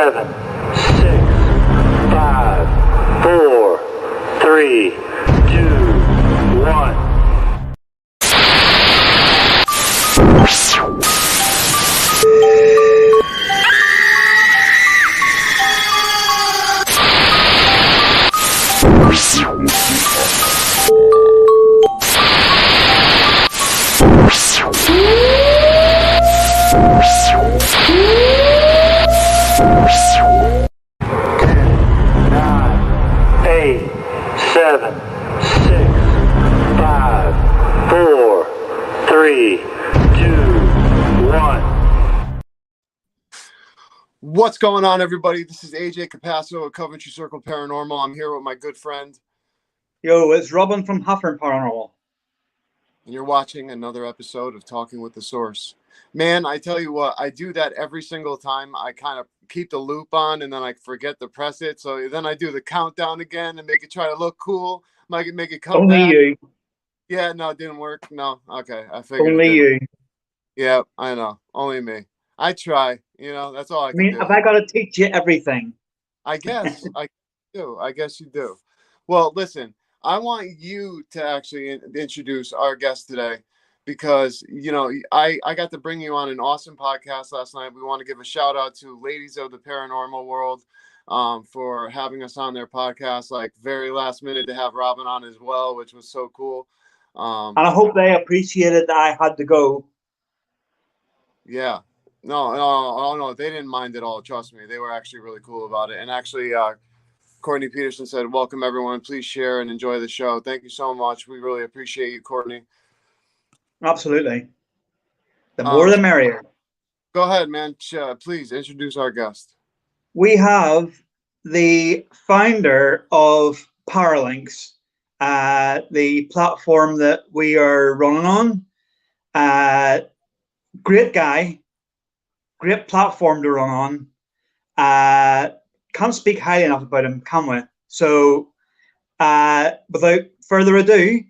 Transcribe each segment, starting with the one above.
7, 6, 5, 4, 3, 2, 1. What's going on, everybody? This is AJ Capasso of Coventry Circle Paranormal. I'm here with my good friend. Yo, it's Robin from Huffern Paranormal. And you're watching another episode of Talking with the Source. Man, I tell you what, I do that every single time. I kind of keep the loop on and then I forget to press it. So then I do the countdown again and make it try to look cool. Make it come Only back. you. Yeah, no, it didn't work. No, okay. I figured Only you. Yeah, I know. Only me. I try. That's all I can do. Have I got to teach you everything? I guess I do. I guess you do. Well, listen, I want you to actually introduce our guest today because, I got to bring you on an awesome podcast last night. We want to give a shout out to Ladies of the Paranormal World for having us on their podcast, like very last minute to have Robin on as well, which was so cool. And I hope they appreciated that I had to go. Yeah. No, they didn't mind at all. Trust me. They were actually really cool about it. And actually, Courtney Peterson said, welcome, everyone. Please share and enjoy the show. Thank you so much. We really appreciate you, Courtney. Absolutely. The more the merrier. Go ahead, man. Please introduce our guest. We have the founder of Paralanx, the platform that we are running on. Great guy, great platform to run on. Can't speak highly enough about him, can we? So, without further ado,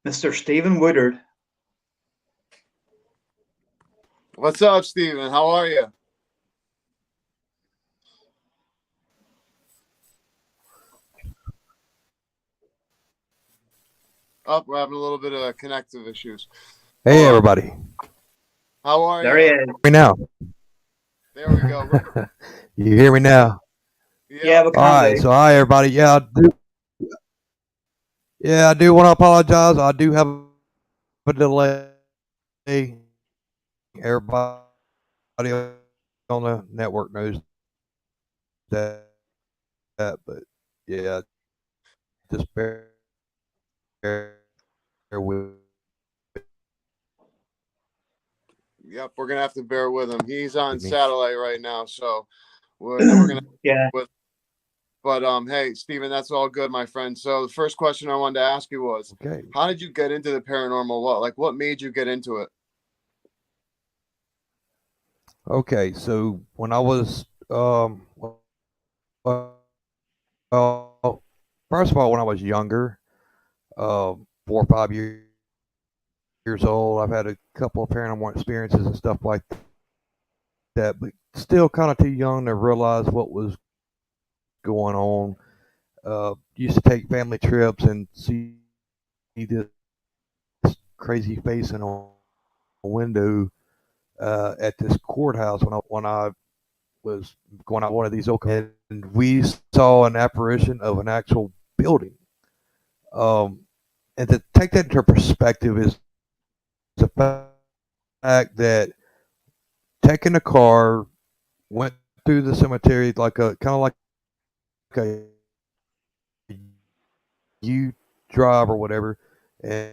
Mr. Stephen Woodard. What's up, Stephen? How are you? Oh, we're having a little bit of connective issues. Hey, everybody. How are you? There he is. Hear me now. There we go. You hear me now? Yeah, we can. All right. So, hi, everybody. Yeah, I do want to apologize. I do have a delay. Everybody on the network knows that, but yeah, just bear with. Yep, we're gonna have to bear with him. He's on satellite right now, so we're gonna with. But hey, Stephen, that's all good, my friend. So the first question I wanted to ask you was, okay, how did you get into the paranormal? What made you get into it? Okay, so when I was first of all, when I was younger, 4 or 5 years old, I've had a couple of paranormal experiences and stuff like that, but still kind of too young to realize what was going on. Used to take family trips and see this crazy face in a window at this courthouse when I was going out one of these and we saw an apparition of an actual building. And to take that into perspective is the fact that taking a car, went through the cemetery like a U drive or whatever, and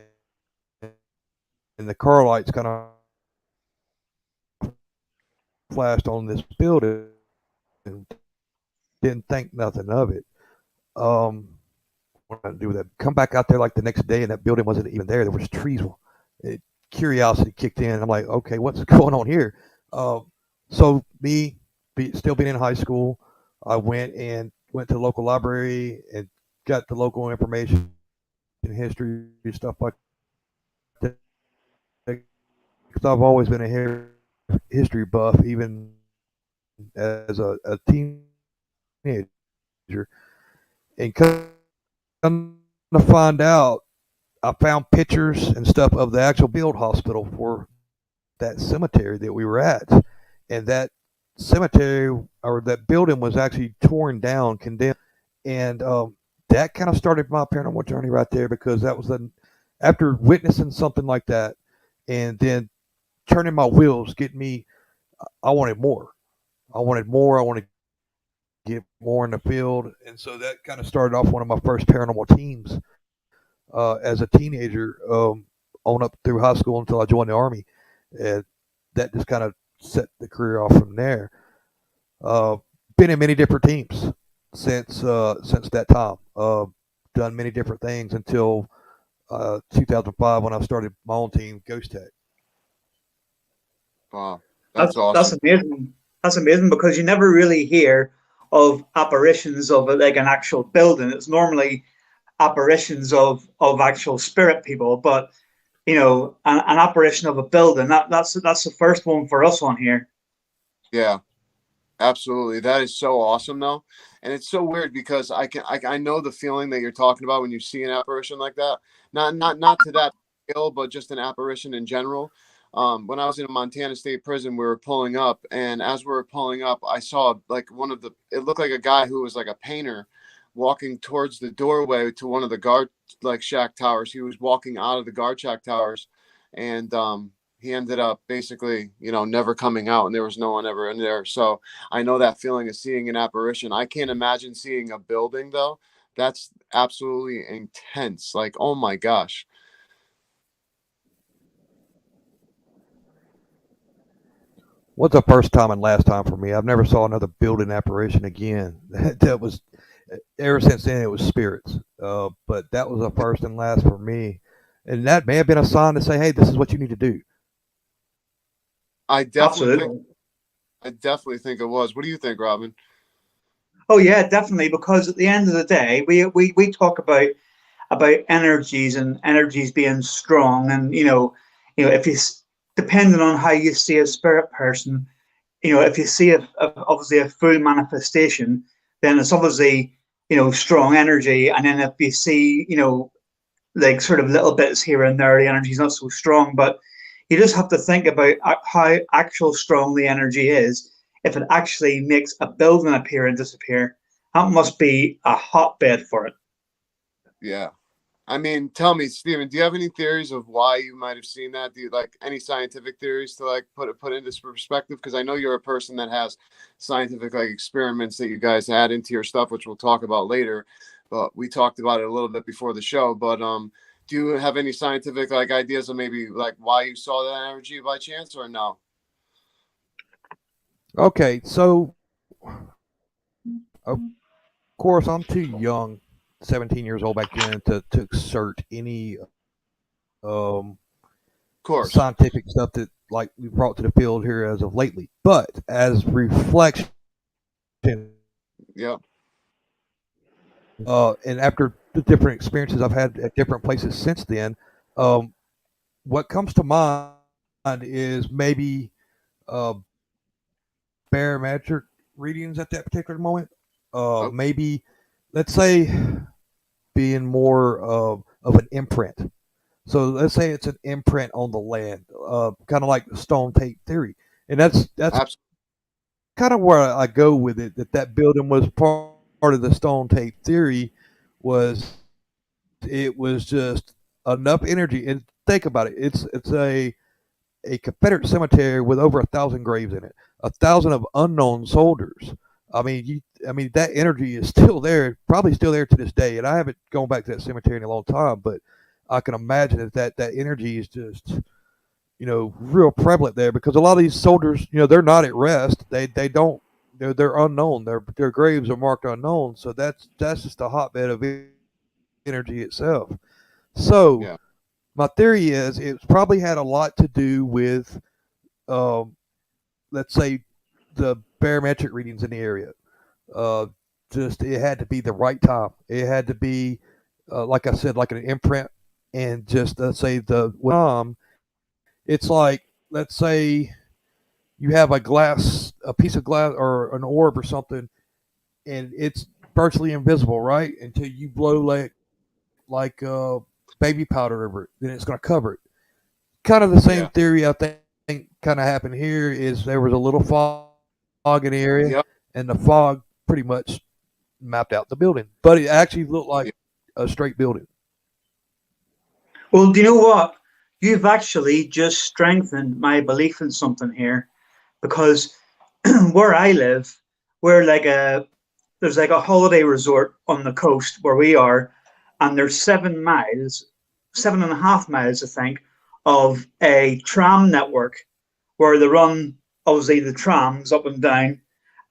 the car lights kind of flashed on this building and didn't think nothing of it. What did I do with that? Come back out there like the next day and that building wasn't even there. There was trees. Curiosity kicked in. I'm like, okay, what's going on here? So me still being in high school, I went to the local library and got the local information and history stuff like that. Because I've always been a history buff, even as a teenager, and come to find out, I found pictures and stuff of the actual field hospital for that cemetery that we were at, and that cemetery or that building was actually torn down, condemned, and that kind of started my paranormal journey right there because that was after witnessing something like that, and then turning my wheels, getting me. I wanted more. I wanted more. I wanted to get more in the field, and so that kind of started off one of my first paranormal teams as a teenager, on up through high school until I joined the army, and that just kind of set the career off from there. Uh, been in many different teams since that time. Done many different things until 2005 when I started my own team, Ghost Tech. Wow, That's that's awesome. amazing. That's amazing because you never really hear of apparitions of like an actual building. It's normally apparitions of actual spirit people, but an apparition of a building that's the first one for us on here. Yeah, absolutely. That is so awesome, though, and it's so weird because I know the feeling that you're talking about when you see an apparition like that. Not to that scale, but just an apparition in general. When I was in a Montana State prison, we were pulling up, and as we were pulling up, I saw like it looked like a guy who was like a painter walking towards the doorway to one of the guard like shack towers. He was walking out of the guard shack towers, and he ended up basically, never coming out, and there was no one ever in there. So I know that feeling of seeing an apparition. I can't imagine seeing a building though. That's absolutely intense. Like, oh my gosh. What's the first time and last time for me? I've never saw another building apparition again. That was ever since then. It was spirits, but that was the first and last for me, and that may have been a sign to say, "Hey, this is what you need to do." I definitely think Absolutely. I definitely think it was. What do you think, Robin? Oh yeah, definitely. Because at the end of the day, we talk about energies and energies being strong, and if you depending on how you see a spirit person, if you see obviously a full manifestation, then it's obviously strong energy, and then if you see like sort of little bits here and there, the energy's not so strong. But you just have to think about how actual strong the energy is. If it actually makes a building appear and disappear, that must be a hotbed for it. Yeah. I mean, tell me, Stephen, do you have any theories of why you might have seen that? Do you like any scientific theories to like put into perspective? Because I know you're a person that has scientific like experiments that you guys add into your stuff, which we'll talk about later. But we talked about it a little bit before the show. But do you have any scientific like ideas of maybe like why you saw that energy by chance or no? Okay, so of course I'm too young, 17 years old back then, to exert any um, Of course. scientific stuff that like we brought to the field here as of lately. But as reflection, Yeah. and after the different experiences I've had at different places since then, um, what comes to mind is maybe uh, barometric readings at that particular moment. Oh, Maybe, let's say, being more of an imprint. So let's say it's an imprint on the land, kind of like the stone tape theory, and that's absolutely. kind of where I go with it. That building was part of the stone tape theory. Was it was just enough energy, and think about it. It's a Confederate cemetery with over 1,000 graves in it, 1,000 of unknown soldiers. I mean that energy is still there, probably still there to this day. And I haven't gone back to that cemetery in a long time, but I can imagine that energy is just real prevalent there because a lot of these soldiers, they're not at rest. They don't. They're unknown. Their graves are marked unknown. So that's just a hotbed of energy itself. So Yeah. my theory is it's probably had a lot to do with, um, let's say, the barometric readings in the area. Uh, just it had to be the right time. It had to be, like I said, like an imprint, and just let's say it's like let's say you have a glass a piece of glass or an orb or something, and it's virtually invisible, right? Until you blow like baby powder over it, then it's going to cover it. Kind of the same Yeah. theory I think kind of happened here. Is there was a little fog in the area, Yep. and the fog pretty much mapped out the building, but it actually looked like Yep. a straight building. Well, do you know what? You've actually just strengthened my belief in something here, because where I live, we're like a there's like a holiday resort on the coast where we are, and there's 7 miles, 7.5 miles, I think, of a tram network where they run obviously the trams up and down,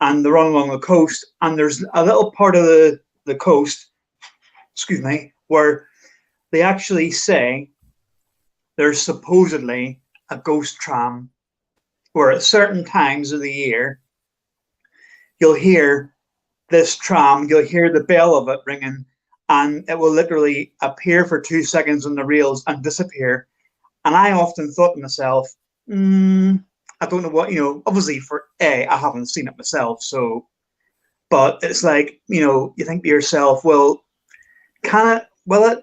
and they run along the coast. And there's a little part of the coast, excuse me, where they actually say there's supposedly a ghost tram where at certain times of the year you'll hear this tram, you'll hear the bell of it ringing, and it will literally appear for 2 seconds on the rails and disappear. And I often thought to myself, I don't know what, obviously I haven't seen it myself. So, but it's like, you think to yourself, well, can it, will it,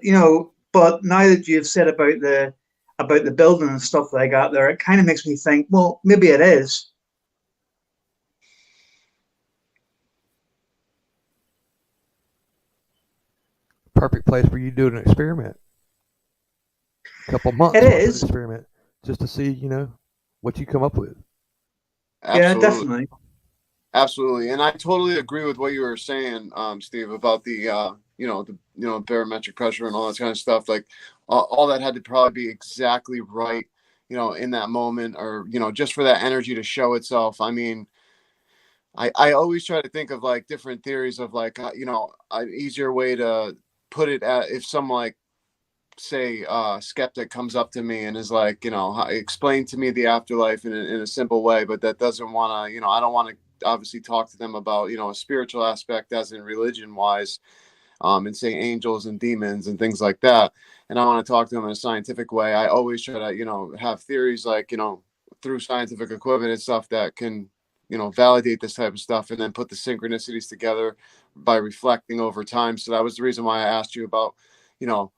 but now that you've said about the building and stuff like that there, it kind of makes me think, well, maybe it is. Perfect place for you to do an experiment. A couple months It worth of is. experiment just to see, what you come up with. Yeah, Absolutely. definitely. Absolutely. And I totally agree with what you were saying, Steve, about the barometric pressure and all that kind of stuff. Like all that had to probably be exactly right, in that moment, or, just for that energy to show itself. I mean, I always try to think of like different theories of like, an easier way to put it at, if some like, say skeptic comes up to me and is like, explain to me the afterlife in a simple way, but that doesn't want to, I don't want to obviously talk to them about, a spiritual aspect as in religion wise, and say angels and demons and things like that. And I want to talk to them in a scientific way. I always try to, have theories like, through scientific equipment and stuff that can, validate this type of stuff, and then put the synchronicities together by reflecting over time. So that was the reason why I asked you about,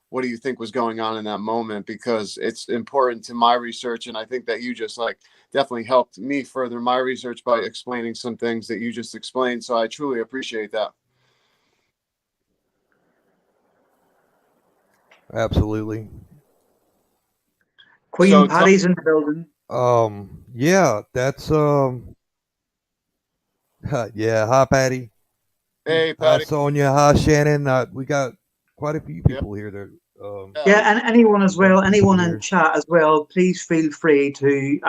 what do you think was going on in that moment? Because it's important to my research. And I think that you just like definitely helped me further my research by explaining some things that you just explained. So I truly appreciate that. Absolutely. Queen So Patty's in the building. Yeah, that's yeah. Hi, Patty. hey, Hi, Patty. Sonia. Hi, Shannon. We got quite a few Yep. people here. That Yeah, and anyone as well, anyone in here. chat as well, please feel free to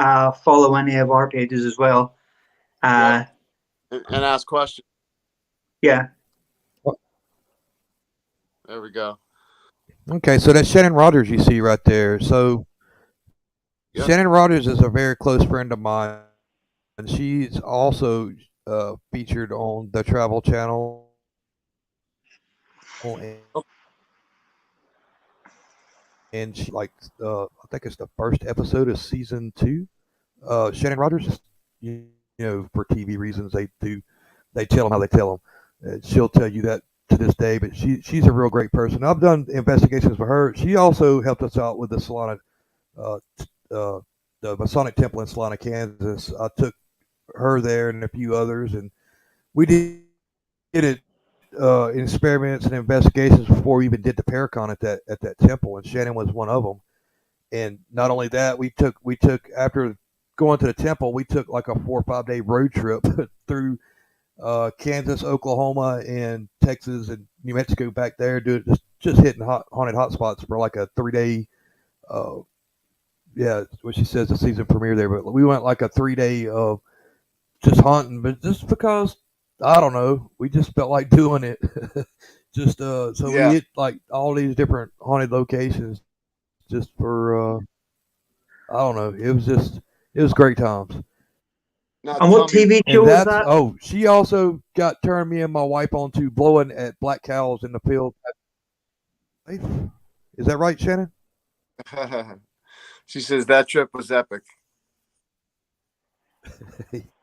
follow any of our pages as well. and ask questions. Yeah. There we go. Okay, so that's Shannon Rogers you see right there. So Yep. Shannon Rogers is a very close friend of mine, and she's also featured on the Travel Channel. And she like I think it's the first episode of season 2. Shannon Rogers, for TV reasons, they tell them how they tell them. She'll tell you that to this day, but she's a real great person. I've done investigations with her. She also helped us out with the Salina, the Masonic Temple in Salina, Kansas. I took her there and a few others, and we did it experiments and investigations before we even did the Paracon at that temple, and Shannon was one of them. And not only that, we took after going to the temple, we took like a 4 or 5 day road trip through Kansas, Oklahoma, and Texas and New Mexico back there, just hitting haunted hotspots for like a 3 day. Yeah, what she says the season premiere there, but we went like a 3 day of just hunting, but just because I don't know, we just felt like doing it. Just so we hit like all these different haunted locations just for I don't know. It was great times. Now, And what TV show was that? Oh, she also got turned me and my wife on to blowing at black cows in the field. Is that right, Shannon? She says that trip was epic.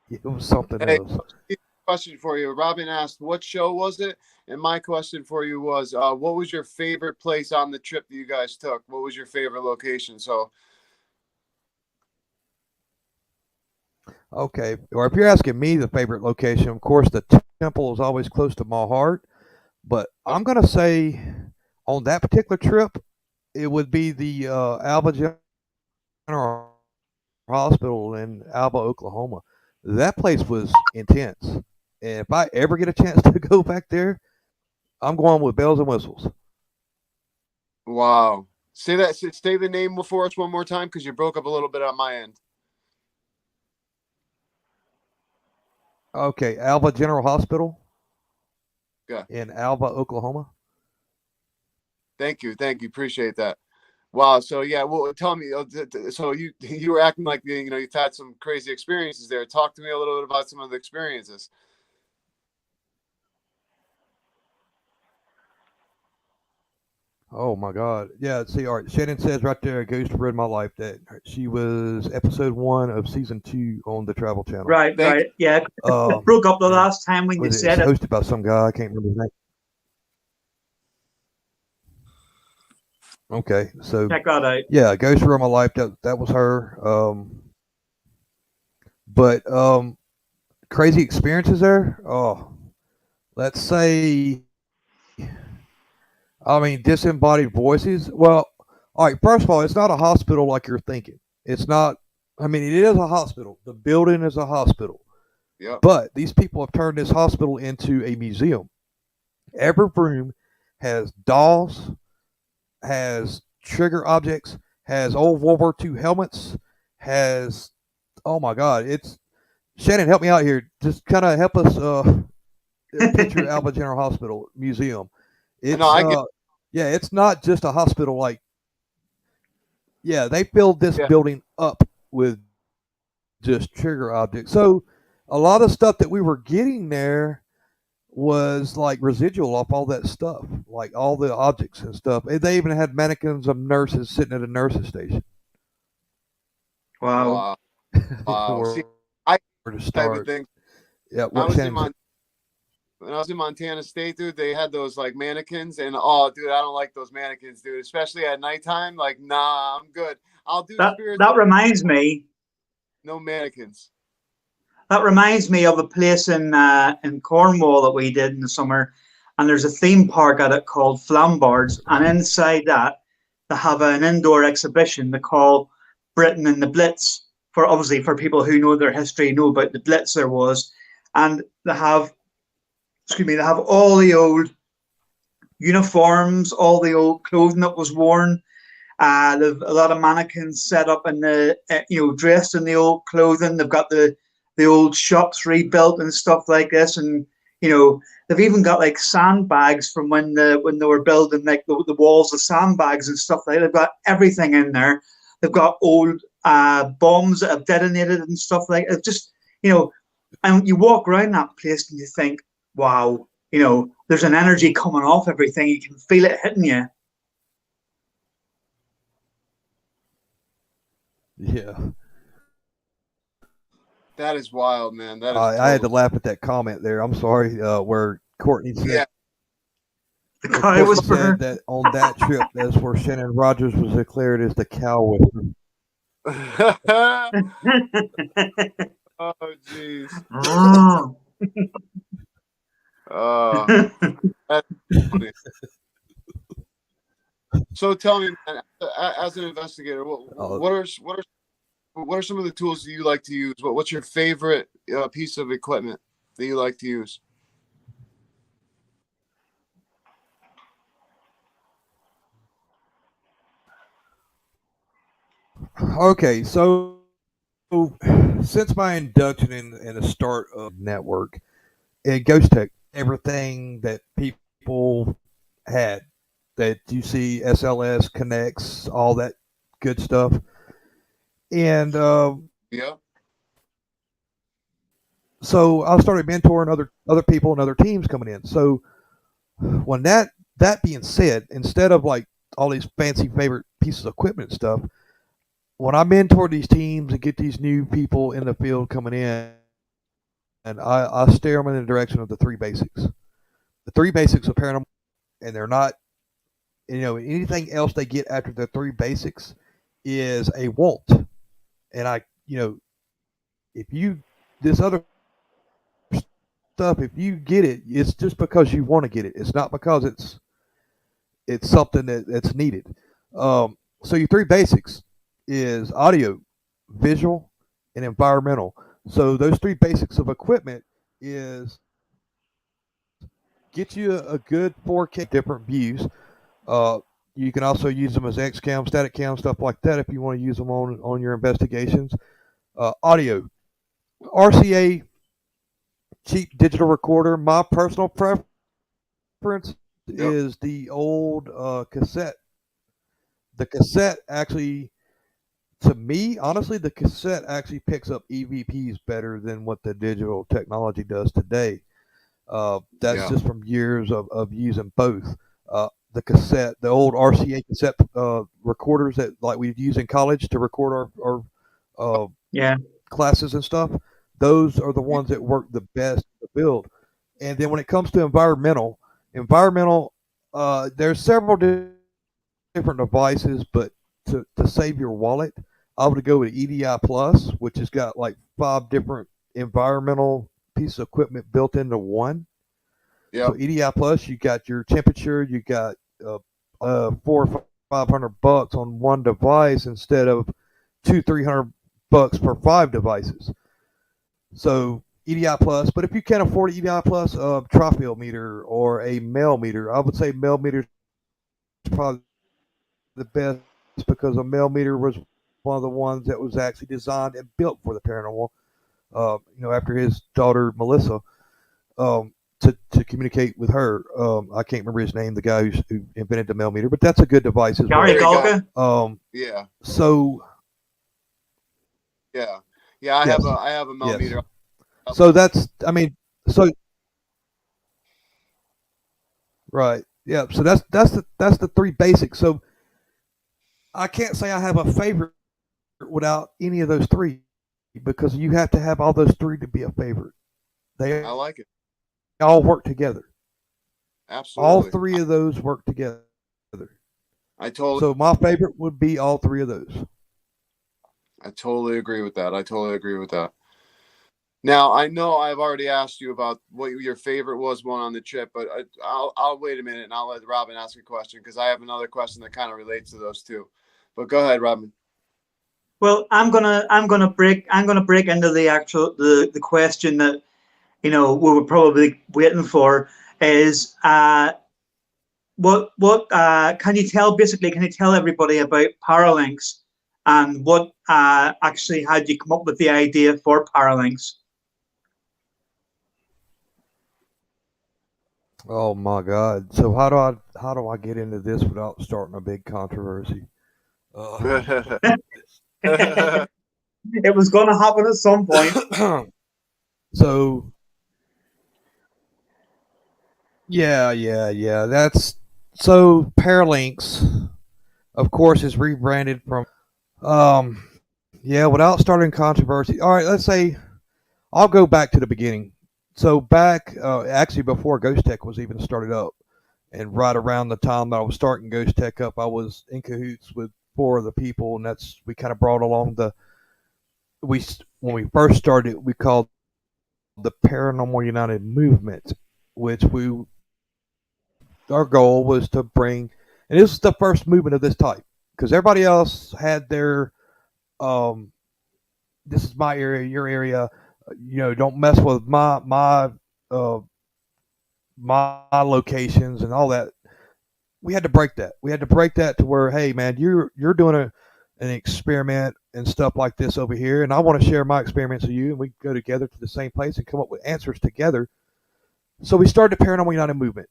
It was something Hey, else. question for you. Robin asked, what show was it? And my question for you was, what was your favorite place on the trip that you guys took? What was your favorite location? So, Okay, or if you're asking me the favorite location, of course the temple is always close to my heart. But I'm gonna say on that particular trip, it would be the Alba General Hospital in Alba, Oklahoma. That place was intense, and if I ever get a chance to go back there, I'm going with bells and whistles. wow. Say the name before us one more time because you broke up a little bit on my end. Okay, Alba General Hospital Yeah. in Alba, Oklahoma. Thank you. Appreciate that. Wow. So yeah, well, tell me. So you were acting like you've had some crazy experiences there. Talk to me a little bit about some of the experiences. Oh my God! Yeah, see, all right. Shannon says right there, "Ghost ruined my life." That she was episode 1 of season 2 on the Travel Channel. Right, Thank right. Yeah, it Um, broke up the and last time when you was it? said It's it. hosted by some guy. I can't remember his name. Okay, so Check that out. yeah, Ghost ruined my life. That was her. But crazy experiences there. Oh, let's say, I mean, disembodied voices. Well, all right. First of all, it's not a hospital like you're thinking. It's not. I mean, it is a hospital. The building is a hospital, Yep. but these people have turned this hospital into a museum. Every room has dolls, has trigger objects, has old World War II helmets, has, oh my God, it's Shannon. Help me out here. Just kind of help us picture Alba General Hospital Museum. No, It's I get. yeah, it's not just a hospital. Like, yeah, they filled this Yeah. building up with just trigger objects. So a lot of stuff that we were getting there was like residual off all that stuff, like all the objects and stuff. And they even had mannequins of nurses sitting at a nurse's station. Wow. Wow. Wow. Where See, I to type of start? thing. Yeah, I what was in Shannon? when I was in Montana State, dude, they had those like mannequins, and oh, dude, I don't like those mannequins, dude, especially at nighttime. Like, nah, I'm good. I'll do That spirits, that but reminds me. no mannequins. That reminds me of a place in Cornwall that we did in the summer, and there's a theme park at it called Flambards, and inside that they have an indoor exhibition they call Britain and the Blitz. For obviously for people who know their history, know about the Blitz there was, and they have they have all the old uniforms, all the old clothing that was worn. They've a lot of mannequins set up in the dressed in the old clothing. They've got the old shops rebuilt and stuff like this, and they've even got like sandbags from when they were building like the walls of sandbags and stuff like that. They've got everything in there. They've got old bombs that have detonated and stuff like it. Just and you walk around that place and you think, wow, there's an energy coming off everything. You can feel it hitting you. Yeah, That is wild, man. That is I had to total. laugh at that comment there. I'm sorry. Where Courtney said, Yeah. The where cow Courtney whisperer. said that on that trip, that's where Shannon Rogers was declared as the cow whisperer. Oh, jeez. Oh. That's funny. So tell me, man, as an investigator, Uh, what are some of the tools that you like to use? What's your favorite piece of equipment that you like to use? okay, so since my induction in the start of network, it Ghost Tech, everything that people had that you see, SLS connects, all that good stuff. And Yeah. so I started mentoring other people and other teams coming in. So when that being said, instead of like all these fancy favorite pieces of equipment and stuff, when I mentor these teams and get these new people in the field coming in, I steer them in the direction of the three basics. The three basics of paranormal, and they're not, anything else they get after the three basics is a want. And if you, this other stuff, if you get it, it's just because you want to get it. It's not because it's something that's needed. So your three basics is audio, visual, and environmental. So those three basics of equipment is get you a good 4K different views. You can also use them as X-cam, static cam, stuff like that if you want to use them on your investigations. Audio, RCA, cheap digital recorder. My personal preference is the old cassette. The cassette actually, to me, honestly, the cassette actually picks up EVPs better than what the digital technology does today. That's just from years of using both. The cassette, the old RCA cassette recorders that like we'd use in college to record our classes and stuff. Those are the ones that work the best to build. And then when it comes to environmental, there's several different devices, but to save your wallet, I would go with EDI Plus, which has got like 5 different environmental pieces of equipment built into one. Yeah. So EDI Plus, you got your temperature, you got $400 or $500 on one device instead of $200-300 per 5 devices. So EDI Plus, but if you can't afford EDI Plus, Trofield meter or a Mel meter, I would say Mel meter is probably the best because a Mel meter was one of the ones that was actually designed and built for the paranormal. After his daughter Melissa, to communicate with her. I can't remember his name, the guy who invented the Mel meter, but that's a good device as well. Gary Golka. Yeah. So. Yeah. Yeah, I have a Mel meter. So right. Yeah. So that's the three basics. So I can't say I have a favorite without any of those three because you have to have all those three to be a favorite. I like it. All work together. Absolutely. All three of those work together. So my favorite would be all three of those. I totally agree with that. Now, I know I've already asked you about what your favorite was one on the trip, but I'll wait a minute and I'll let Robin ask a question because I have another question that kind of relates to those two. But go ahead, Robin. Well, I'm gonna break into the question that we were probably waiting for is what can you tell everybody about Paralanx and what actually had you come up with the idea for Paralanx? Oh my God! So how do I get into this without starting a big controversy? It was going to happen at some point. So yeah. That's so Paralanx, of course, is rebranded from without starting controversy. All right, let's say I'll go back to the beginning. So back actually before Ghost Tech was even started up, and right around the time that I was starting Ghost Tech up, I was in cahoots with 4 of the people, and we kind of brought along when we first started, we called the Paranormal United movement, which our goal was to bring, and this is the first movement of this type, because everybody else had their, this is my area, your area, don't mess with my locations and all that. We had to break that. We had to break that to where, hey man, you're doing an experiment and stuff like this over here, and I want to share my experiments with you, and we go together to the same place and come up with answers together. So we started the Paranormal United movement.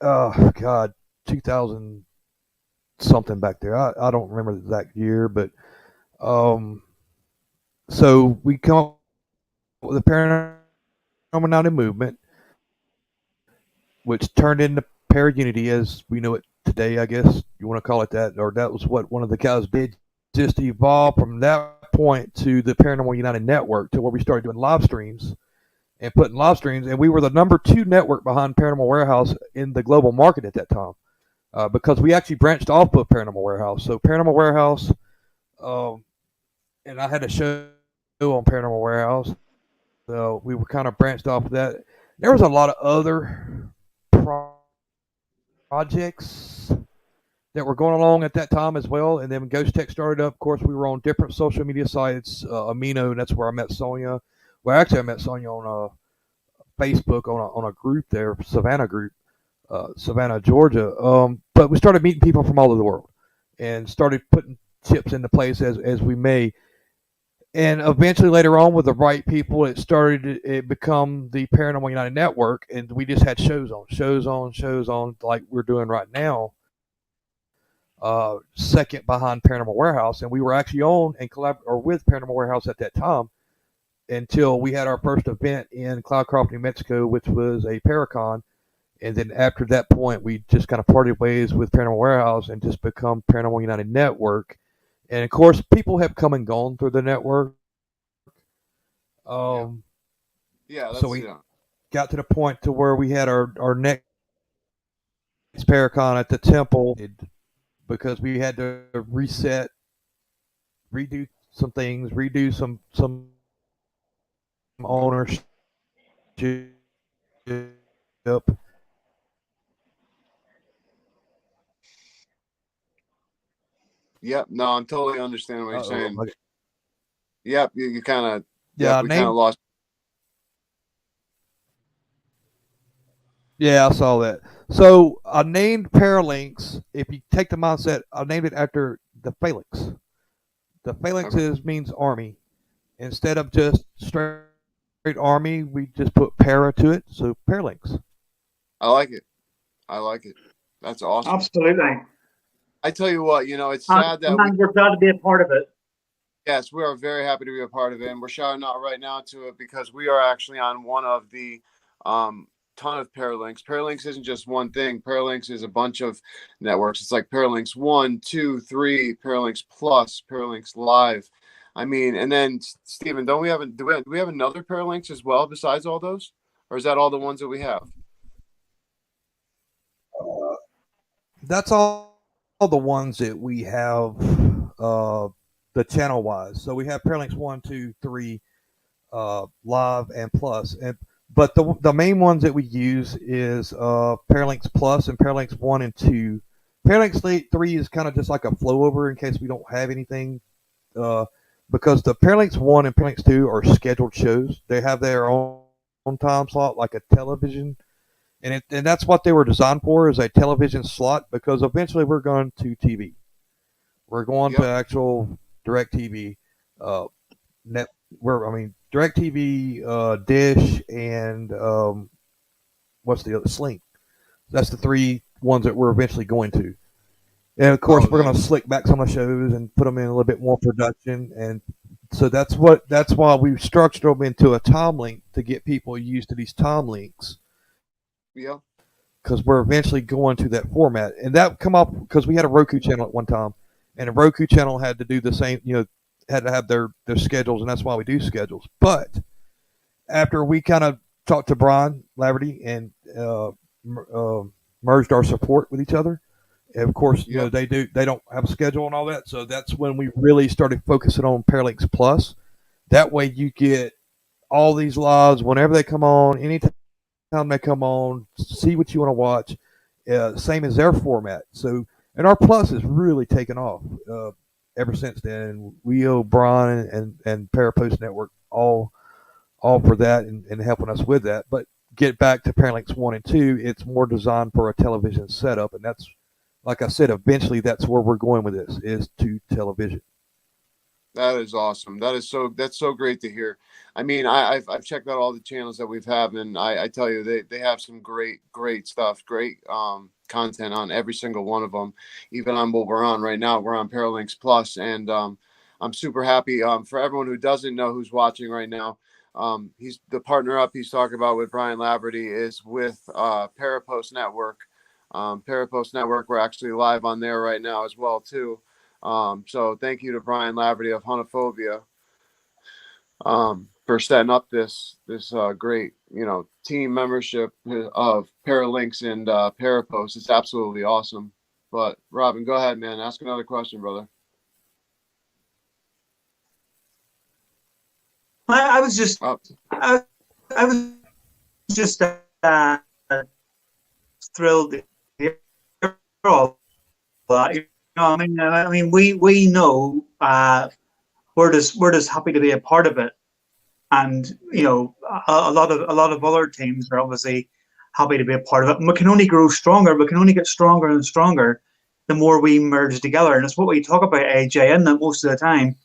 Oh God, 2000 something back there. I don't remember the exact year, but so we come up with the Paranormal United movement, which turned into Para Unity as we know it today, I guess you want to call it that, or that was what one of the guys did. Just evolved from that point to the Paranormal United Network, to where we started doing live streams and putting live streams. And we were the #2 network behind Paranormal Warehouse in the global market at that time, because we actually branched off of Paranormal Warehouse. So Paranormal Warehouse, and I had a show on Paranormal Warehouse. So we were kind of branched off of that. There was a lot of other projects that were going along at that time as well. And then when Ghost Tech started up, of course, we were on different social media sites. Amino, and that's where I met Sonia. Well, actually, I met Sonia on Facebook on a group there, Savannah group, Savannah, Georgia. But we started meeting people from all over the world and started putting chips into place as we may. And eventually, later on, with the right people, it become the Paranormal United Network, and we just had shows on, like we're doing right now. Second behind Paranormal Warehouse, and we were actually on and with Paranormal Warehouse at that time until we had our first event in Cloudcroft, New Mexico, which was a Paracon. And then after that point, we just kind of parted ways with Paranormal Warehouse and just become Paranormal United Network. And of course, people have come and gone through the network. So we got to the point to where we had our next Paracon at the temple, because we had to redo some things, redo some ownership. Yep. No, I'm totally understanding what you're saying. Okay. Yep. You kind of. Yeah, we kind of lost. Yeah, I saw that. So I named Paralanx. If you take the mindset, I named it after the phalanx. The phalanx means army. Instead of just straight army, we just put para to it. So Paralanx. I like it. That's awesome. Absolutely. I tell you what, it's sad that we're glad to be a part of it. Yes, we are very happy to be a part of it, and we're shouting out right now to it because we are actually on one of the ton of Paralinks. Paralinks isn't just one thing. Paralinks is a bunch of networks. It's like Paralinks 1, 2, 3, Paralinks Plus, Paralinks Live. I mean, and then Stephen, do we have another Paralinks as well besides all those, or is that all the ones that we have? That's all the ones that we have, the channel wise. So we have Paralinx 1, 2, 3, Live, and Plus. But the main ones that we use is Paralinx Plus and Paralinx 1 and 2. Paralinx 3 is kind of just like a flow over in case we don't have anything, because the Paralinx 1 and Paralinx 2 are scheduled shows. They have their own time slot, like a television. And that's what they were designed for, is a television slot, because eventually we're going to TV. We're going to actual DirecTV, DirecTV, Dish, and what's the other? Sling. That's the three ones that we're eventually going to. And of course, we're going to slick back some of the shows and put them in a little bit more production. And so that's why we've structured them into a time link to get people used to these time links. Yeah. Because we're eventually going to that format. And that come up because we had a Roku channel at one time. And the Roku channel had to do the same, had to have their schedules, and that's why we do schedules. But after we kind of talked to Brian Laverty and merged our support with each other, and of course, they don't have a schedule and all that. So that's when we really started focusing on Paralinx Plus. That way you get all these lives whenever they come on, anytime they come on, see what you want to watch, same as their format. So, and our Plus has really taken off ever since then. We owe Brian and Parapost Network all for that and helping us with that. But get back to Paralinx 1 and 2, it's more designed for a television setup, and that's, like I said, eventually that's where we're going with this, is to television. That is awesome. That's so great to hear. I mean, I've checked out all the channels that we've had, and I tell you, they have some great stuff, great content on every single one of them. Even on what we're on right now, we're on Paralinx Plus, and I'm super happy. For everyone who doesn't know who's watching right now, he's the partner up he's talking about with Brian Laverty is with Parapost Network. Parapost Network, we're actually live on there right now as well too. So thank you to Brian Laverty of Hunophobia. for setting up this great, team membership of Paralinks and Parapost. It's absolutely awesome. But Robin, go ahead, man. Ask another question, brother. I was just Oh, I, I was just thrilled to hear all that. We know we're just happy to be a part of it, and a lot of other teams are obviously happy to be a part of it. And we can only grow stronger. We can only get stronger and stronger the more we merge together. And it's what we talk about, AJ, and that most of the time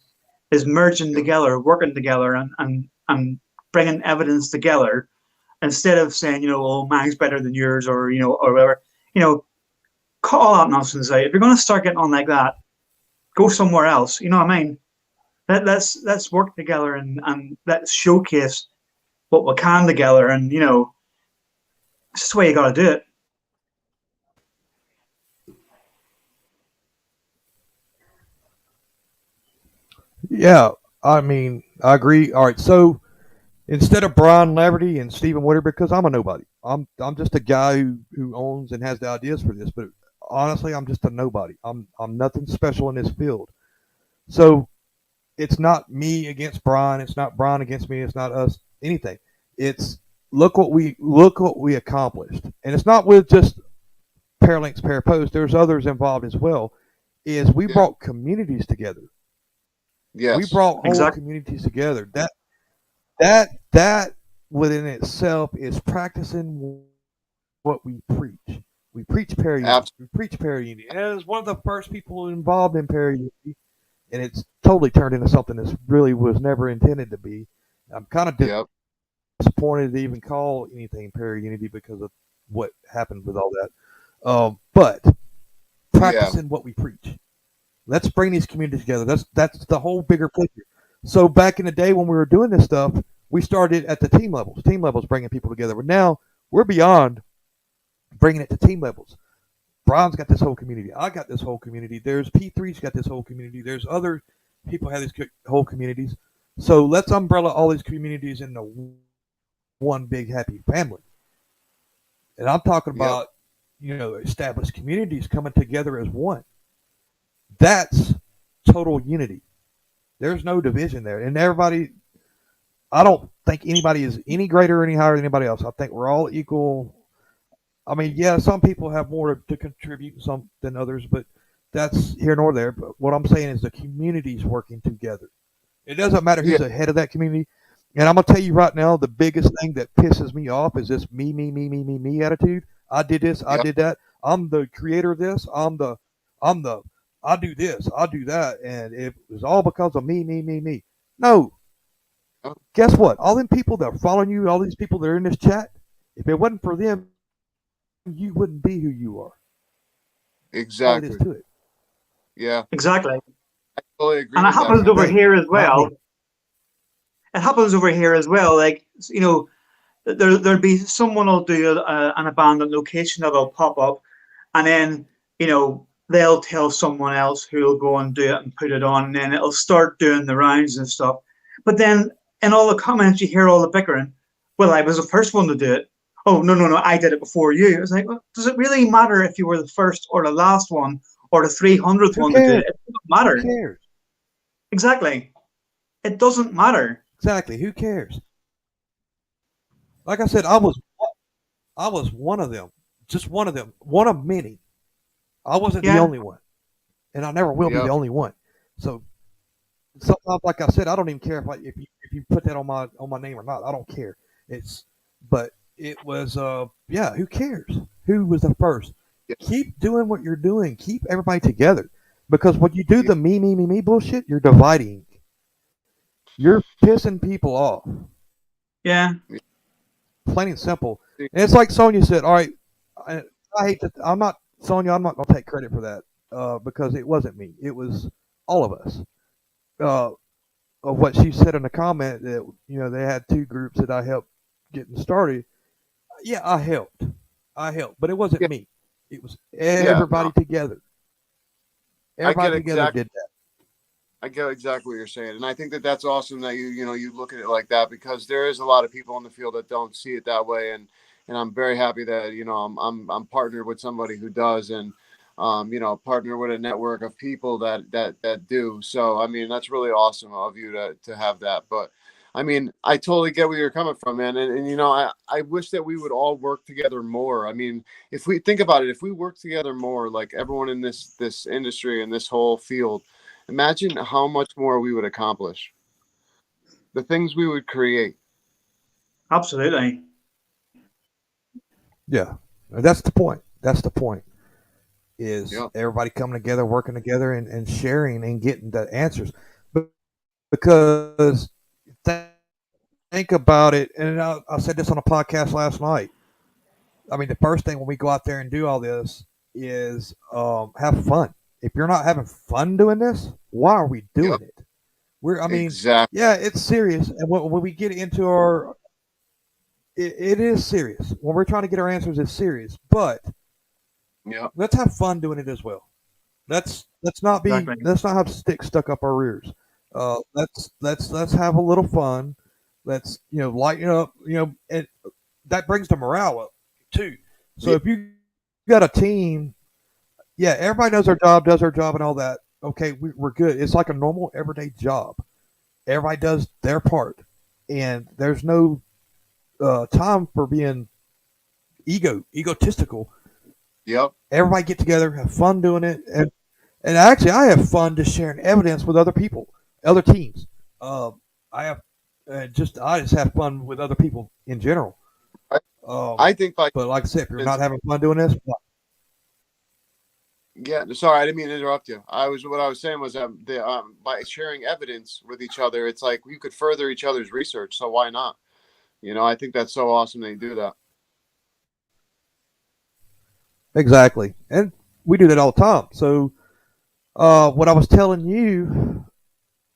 is merging together, working together, and bringing evidence together instead of saying, oh, mine's better than yours, or or whatever. Cut all that nonsense out. If you're going to start getting on like that, go somewhere else. You know what I mean? Let's work together and let's showcase what we can together. And it's just the way you got to do it. Yeah, I mean, I agree. All right, so instead of Brian Laverty and Stephen Woodard, because I'm a nobody. I'm just a guy who owns and has the ideas for this, but honestly, I'm just a nobody. I'm nothing special in this field. So it's not me against Brian. It's not Brian against me. It's not us. Anything. It's look what we accomplished, and it's not with just Paralinks, Parapost. There's others involved as well. Is we brought communities together. yes. We brought whole Exactly. communities together. That within itself is practicing what we preach. We preach parity. We preach parity, and as one of the first people involved in parity, and it's totally turned into something that really was never intended to be. I'm kind of Yep. disappointed to even call anything unity because of what happened with all that. But practicing what we preach. Let's bring these communities together. That's the whole bigger picture. So back in the day when we were doing this stuff, we started at the team levels. Team levels bringing people together. But now we're beyond bringing it to team levels. Brian's got this whole community. I got this whole community. There's P3's got this whole community. There's other people have these whole communities. So let's umbrella all these communities into one big happy family. And I'm talking about, established communities coming together as one. That's total unity. There's no division there. And everybody, I don't think anybody is any greater or any higher than anybody else. I think we're all equal. I mean, yeah, some people have more to contribute some than others, but that's here nor there. But what I'm saying is the community's working together. It doesn't matter who's ahead of that community. And I'm gonna tell you right now, the biggest thing that pisses me off is this me attitude. I did this, I did that. I'm the creator of this. I do this, I do that, and it was all because of me. No. Guess what? All them people that are following you, all these people that are in this chat, if it wasn't for them, you wouldn't be who you are. Exactly. All it is to it. Yeah. Exactly. I totally agree. And it happens over here as well. me. It happens over here as well. Like, there'll be someone will do an abandoned location that'll pop up, and then they'll tell someone else who'll go and do it and put it on, and then it'll start doing the rounds and stuff. But then in all the comments you hear all the bickering. Well, I was the first one to do it. Oh, no, I did it before you. It's like, well, does it really matter if you were the first or the last one or the 300th one to do it? It doesn't matter. Who cares? Exactly. It doesn't matter. Exactly. Who cares? Like I said, I was one of them. Just one of them. One of many. I wasn't the only one. And I never will be the only one. So sometimes, like I said, I don't even care if you put that on my name or not. I don't care. But it was who cares? Who was the first? Yeah. Keep doing what you're doing. Keep everybody together. Because when you do the me bullshit, you're dividing. You're pissing people off. Yeah. Plain and simple. And it's like Sonia said, all right, I hate that I'm not gonna take credit for that, because it wasn't me. It was all of us. Of what she said in the comment that they had two groups that I helped getting started. Yeah, I helped, but it wasn't me. It was everybody together. Everybody together did that. I get exactly what you're saying, and I think that that's awesome that you look at it like that, because there is a lot of people in the field that don't see it that way, and I'm very happy that I'm partnered with somebody who does, and partner with a network of people that do. So I mean, that's really awesome of you to have that. But I mean, I totally get where you're coming from, man, and I wish that we would all work together more. I mean, if we think about it, if we work together more, like everyone in this industry and this whole field. Imagine how much more we would accomplish. The things we would create. Absolutely. Yeah, that's the point. That's the point. Is Yeah. everybody coming together, working together, and sharing and getting the answers. But because think about it, and I said this on a podcast last night. I mean, the first thing when we go out there and do all this is have fun. If you're not having fun doing this, why are we doing Yep. it? I mean, Exactly. yeah, it's serious. And when we get into it is serious. When we're trying to get our answers, it's serious. But Yeah. let's have fun doing it as well. Let's not be Exactly. let's not have sticks stuck up our rears. Let's have a little fun. Let's lighten up. And that brings the morale up too. So Yeah. if you got a team, yeah, everybody knows their job, does their job, and all that. Okay, we're good. It's like a normal everyday job. Everybody does their part, and there's no time for being egotistical. Yep. Everybody get together, have fun doing it, and actually, I have fun just sharing evidence with other people, other teams. I have I just have fun with other people in general. I, Um, I think but like I said, if you're it's not having fun doing this, yeah. Sorry, I didn't mean to interrupt you. What I was saying was by sharing evidence with each other, it's like you could further each other's research. So why not? I think that's so awesome they do that. exactly, and we do that all the time. So, what I was telling you,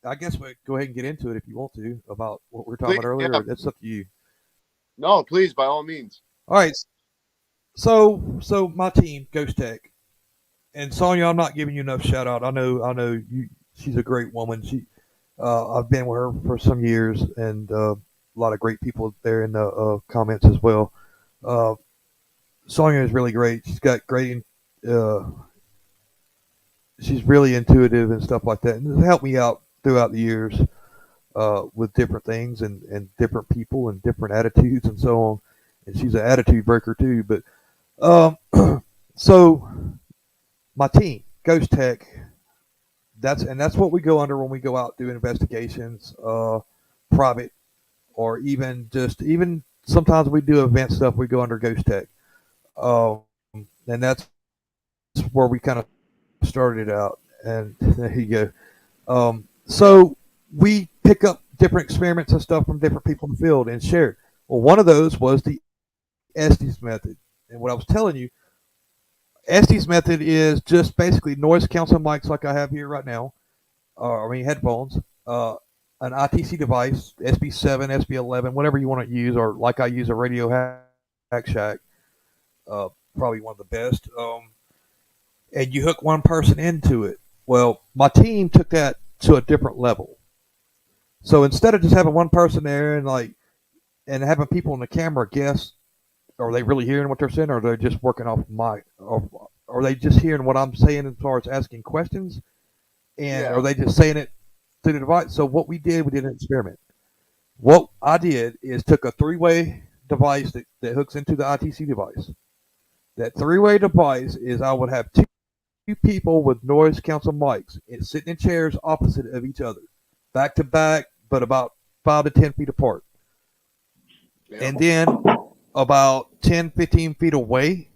I guess we go ahead and get into it if you want to about what we were talking Please, about earlier. yeah. Or that's up to you. No, please, by all means. All right. So my team, Ghost Tech, and Sonya, I'm not giving you enough shout out. I know you. She's a great woman. I've been with her for some years, and a lot of great people there in the comments as well. Uh, Sonya is really great. She's got great. Uh, she's really intuitive and stuff like that, and has helped me out throughout the years with different things and different people and different attitudes and so on. And she's an attitude breaker too. But so my team, Ghost Tech, that's what we go under when we go out do investigations, private, or even sometimes we do event stuff. We go under Ghost Tech, um, and that's where we kind of started out. And there you go. So we pick up different experiments and stuff from different people in the field and share. Well, one of those was the Estes method, and what I was telling you, Estes method is just basically noise canceling mics like I have here right now. Headphones, an ITC device, SB7, SB11, whatever you want to use, or like I use a Radio Hack Shack, probably one of the best. And you hook one person into it. Well, my team took that to a different level. So instead of just having one person there and having people on the camera guess, are they really hearing what they're saying, or are they just working off mic, or are they just hearing what I'm saying as far as asking questions, and Yeah. are they just saying it through the device? So what we did an experiment. What I did is took a three-way device that hooks into the ITC device. That three-way device is I would have two people with noise cancel mics sitting in chairs opposite of each other, back to back, but about 5 to 10 feet apart. Yeah. And then about 10, 15 feet away,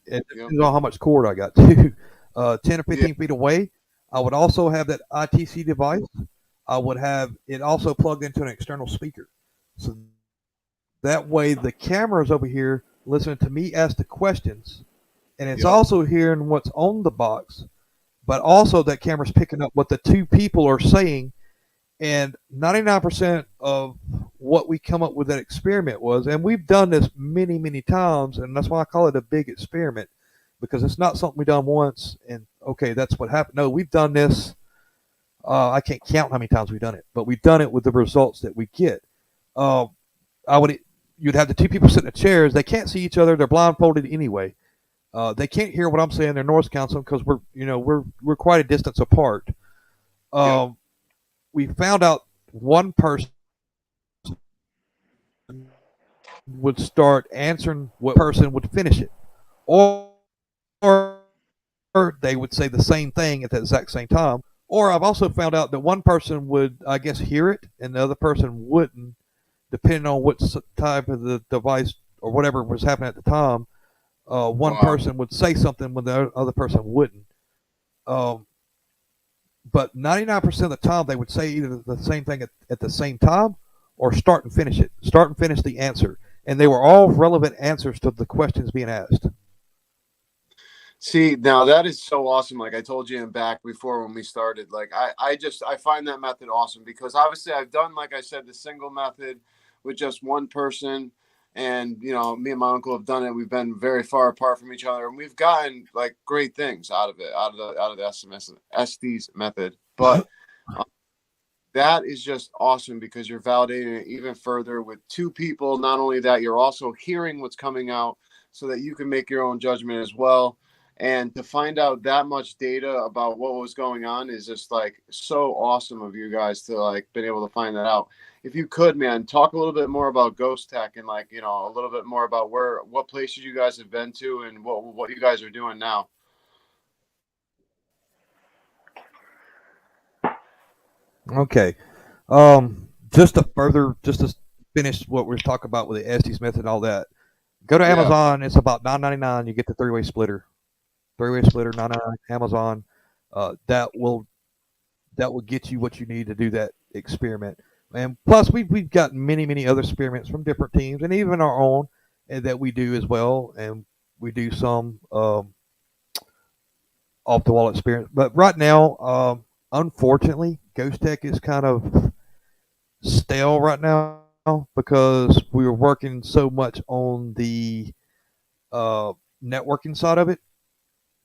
it depends on how much cord I got too, 10 or 15 feet away, I would also have that ITC device. I would have it also plugged into an external speaker. So that way the camera is over here listening to me ask the questions, and it's also hearing what's on the box, but also that camera's picking up what the two people are saying. And 99% of what we come up with that experiment was, and we've done this many, many times, and that's why I call it a big experiment, because it's not something we've done once and okay, that's what happened. No, we've done this I can't count how many times we've done it, but we've done it with the results that we get. Uh, I would you'd have the two people sitting in chairs. They can't see each other. They're blindfolded anyway. They can't hear what I'm saying. They're noise canceling because we're quite a distance apart. Yeah. We found out one person would start answering what person would finish it, or they would say the same thing at the exact same time. Or I've also found out that one person would, I guess, hear it and the other person wouldn't, depending on what type of the device or whatever was happening at the time. One Wow. person would say something when the other person wouldn't. Um, but 99% of the time, they would say either the same thing at the same time or start and finish it, start and finish the answer. And they were all relevant answers to the questions being asked. See, now that is so awesome. Like I told you in back before when we started, like I find that method awesome because obviously I've done, like I said, the single method with just one person. And, me and my uncle have done it. We've been very far apart from each other and we've gotten like great things out of it, out of the SD's method. But that is just awesome because you're validating it even further with two people. Not only that, you're also hearing what's coming out so that you can make your own judgment as well. And to find out that much data about what was going on is just like so awesome of you guys to like been able to find that out. If you could, man, talk a little bit more about Ghost Tech and like, a little bit more about what places you guys have been to and what you guys are doing now. Okay. Just to finish what we are talking about with the Estes method and all that. Go to Yeah, Amazon. It's about $9.99. You get the three-way splitter. Three-way splitter, $9.99. Amazon. That will get you what you need to do that experiment. And plus, we've got many other experiments from different teams, and even our own that we do as well. And we do some off the wall experience. But right now, unfortunately, Ghost Tech is kind of stale right now because we were working so much on the uh, networking side of it.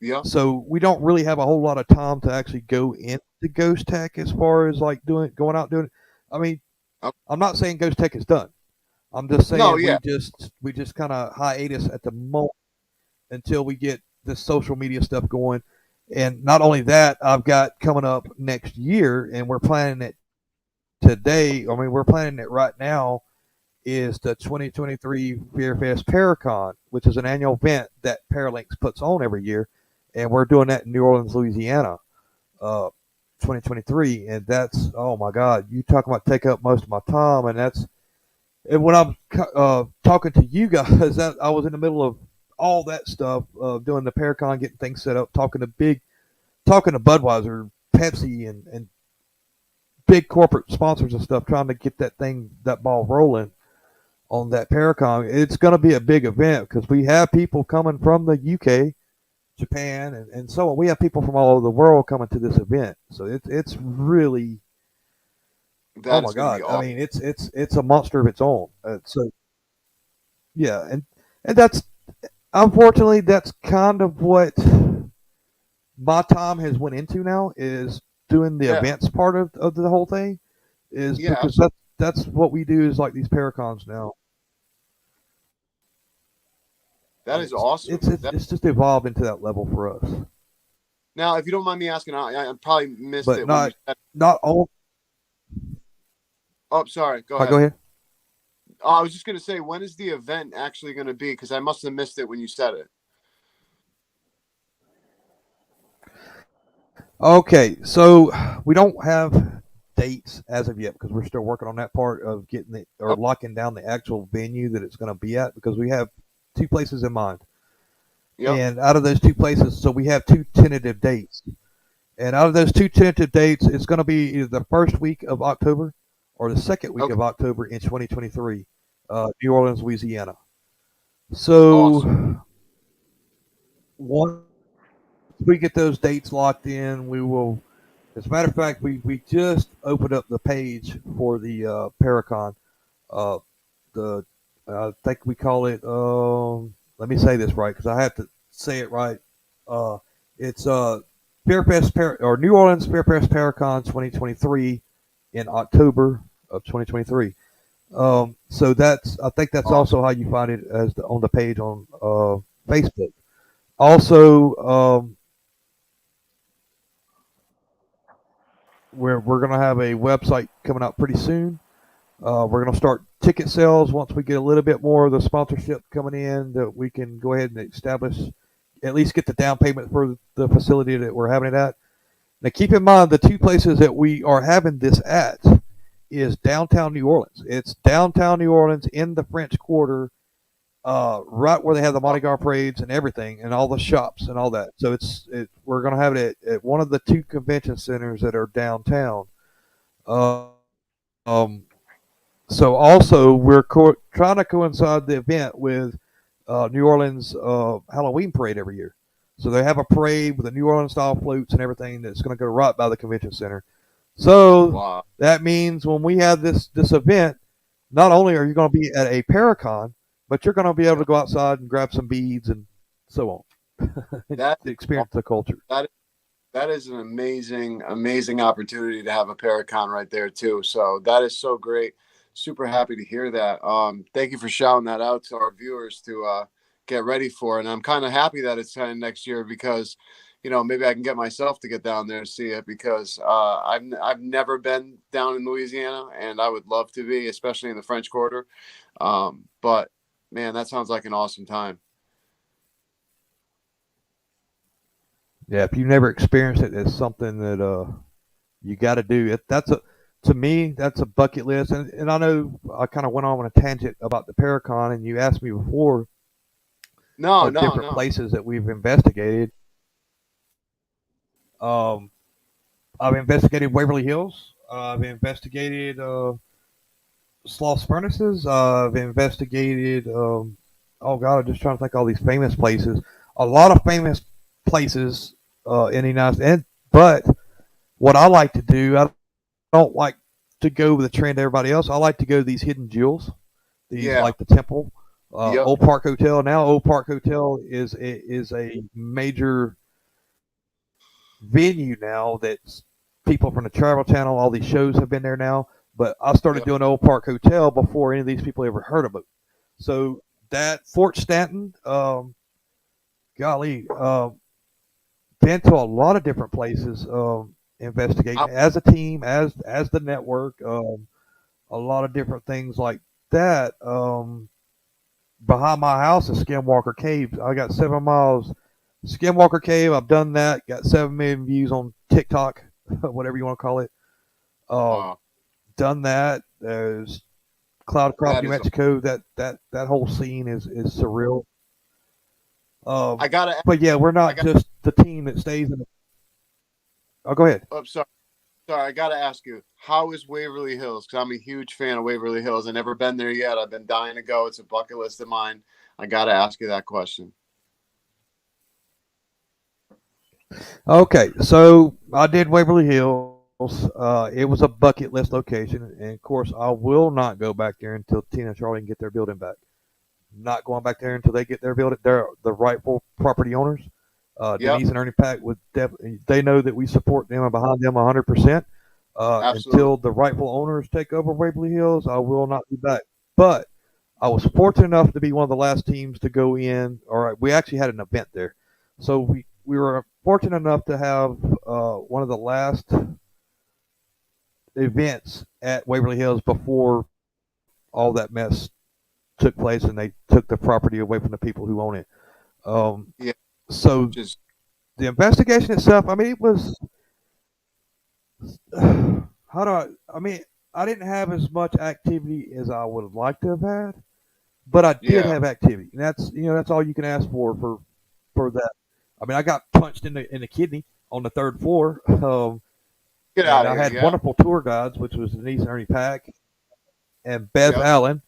yeah, So we don't really have a whole lot of time to actually go into Ghost Tech as far as like going out doing it. I mean, oh, I'm not saying Ghost Tech is done. I'm just no, saying yeah, we just kind of hiatus at the moment until we get the social media stuff going. And not only that, I've got coming up next year, and we're planning it today. I mean, we're planning it right now. Is the 2023 FearFest Paracon, which is an annual event that Paralanx puts on every year, and we're doing that in New Orleans, Louisiana, 2023, and that's, oh my God, you talking about take up most of my time, and when I'm talking to you guys, I was in the middle of all that stuff, doing the Paracon, getting things set up, talking to Budweiser, Pepsi, and big corporate sponsors and stuff, trying to get that ball rolling on that Paracon. It's going to be a big event because we have people coming from the UK, Japan, and so on. We have people from all over the world coming to this event, so it's really, oh that my is going to be God. I awesome. mean, it's a monster of its own. So yeah, and that's, unfortunately, that's kind of what my time has went into now, is doing the Yeah, events part of the whole thing, is yeah, because absolutely. that's what we do, is like these Paracons now. That is awesome. It's just evolved into that level for us. Now, if you don't mind me asking, I probably missed But it when you said. not all. Oh, sorry. Go Go ahead. ahead. Oh, I was just going to say, when is the event actually going to be? Because I must have missed it when you said it. Okay, so we don't have dates as of yet because we're still working on that part of getting Oh, locking down the actual venue that it's going to be at, because we have two places in mind. yep. And out of those two places, so we have two tentative dates. And out of those two tentative dates, it's going to be either the first week of October or the second week Okay. of October in 2023, New Orleans, Louisiana. Awesome. So once we get those dates locked in, we will. As a matter of fact, we just opened up the page for the Paracon. Uh, the I think we call it. Let me say this right because I have to say it right. It's New Orleans Fairfest Paracon 2023 in October of 2023. So I think that's also how you find it on the page on Facebook. Also, we're going to have a website coming out pretty soon. We're going to start ticket sales once we get a little bit more of the sponsorship coming in, that we can go ahead and establish, at least get the down payment for the facility that we're having it at. Now, keep in mind, the two places that we are having this at is downtown New Orleans. It's downtown New Orleans in the French Quarter, right where they have the Mardi Gras parades and everything, and all the shops and all that. So we're going to have it at one of the two convention centers that are downtown. So also we're trying to coincide the event with New Orleans Halloween parade every year. So they have a parade with the New Orleans style floats and everything that's going to go right by the convention center. So that means when we have this event, not only are you going to be at a Paracon, but you're going to be able to go outside and grab some beads and so on. To experience the culture. That is an amazing opportunity to have a Paracon right there too. So that is so great. Super happy to hear that. Thank you for shouting that out to our viewers to get ready for it. And I'm kind of happy that it's kind of next year, because, you know, maybe I can get myself to get down there to see it, because I've never been down in Louisiana, and I would love to be, especially in the French Quarter. But man, that sounds like an awesome time. Yeah, if you've never experienced it, it's something that you got to do. To me, that's a bucket list. And I know I kind of went on a tangent about the Paracon, and you asked me before different places that we've investigated. I've investigated Waverly Hills. I've investigated Sloss Furnaces. I've investigated, oh God, I'm just trying to think of all these famous places. A lot of famous places in the United States. But what I like to do, I don't like to go with the trend of everybody else. I like to go to these hidden jewels, like the Temple, Old Park Hotel. Now Old Park Hotel is a major venue now, that people from the Travel Channel, all these shows have been there now. But I started doing Old Park Hotel before any of these people ever heard of it. So that Fort Stanton, golly, been to a lot of different places, investigating as a team, as the network, a lot of different things like that. Behind my house is Skinwalker Cave. I got 7 miles Skinwalker Cave. I've done that. Got 7 million views on TikTok, whatever you want to call it. Done that. There's Cloud Crop, New Mexico. That whole scene is surreal. But yeah, we're not just the team that stays in. Oh, go ahead. Oh, sorry. I got to ask you, how is Waverly Hills? Because I'm a huge fan of Waverly Hills. I've never been there yet. I've been dying to go. It's a bucket list of mine. I got to ask you that question. Okay, so I did Waverly Hills. It was a bucket list location, and of course, I will not go back there until Tina and Charlie can get their building back. Not going back there until they get their building. They're the rightful property owners. Denise and Ernie Pack would definitely. They know that we support them and behind them 100%. Until the rightful owners take over Waverly Hills, I will not be back. But I was fortunate enough to be one of the last teams to go in. All right, we actually had an event there, so we were fortunate enough to have one of the last events at Waverly Hills before all that mess took place and they took the property away from the people who own it. So the investigation itself, I mean, it was, I didn't have as much activity as I would have liked to have had, but I did have activity. And that's all you can ask for that. I mean, I got punched in the kidney on the 3rd floor. I had wonderful tour guides, which was Denise and Ernie Pack and Beth Allen.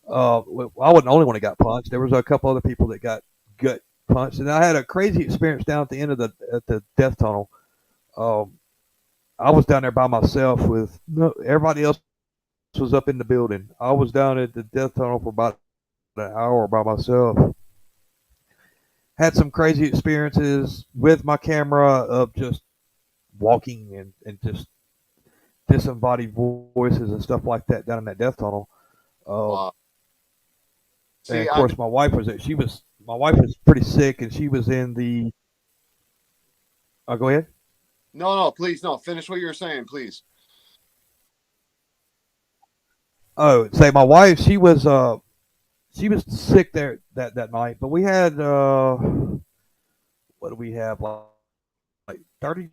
I wasn't the only one that got punched. There was a couple other people that got gut punched, and I had a crazy experience down at the end of the death tunnel. I was down there by myself with everybody else was up in the building. I was down at the death tunnel for about an hour by myself. Had some crazy experiences with my camera of just walking and just disembodied voices and stuff like that down in that death tunnel. Um, Wow. and See, of I'm course, my wife was pretty sick, and she was in the. Go ahead. no, please, no. Finish what you were saying, please. Oh, say my wife, she was sick there that night, but we had what do we have like 30,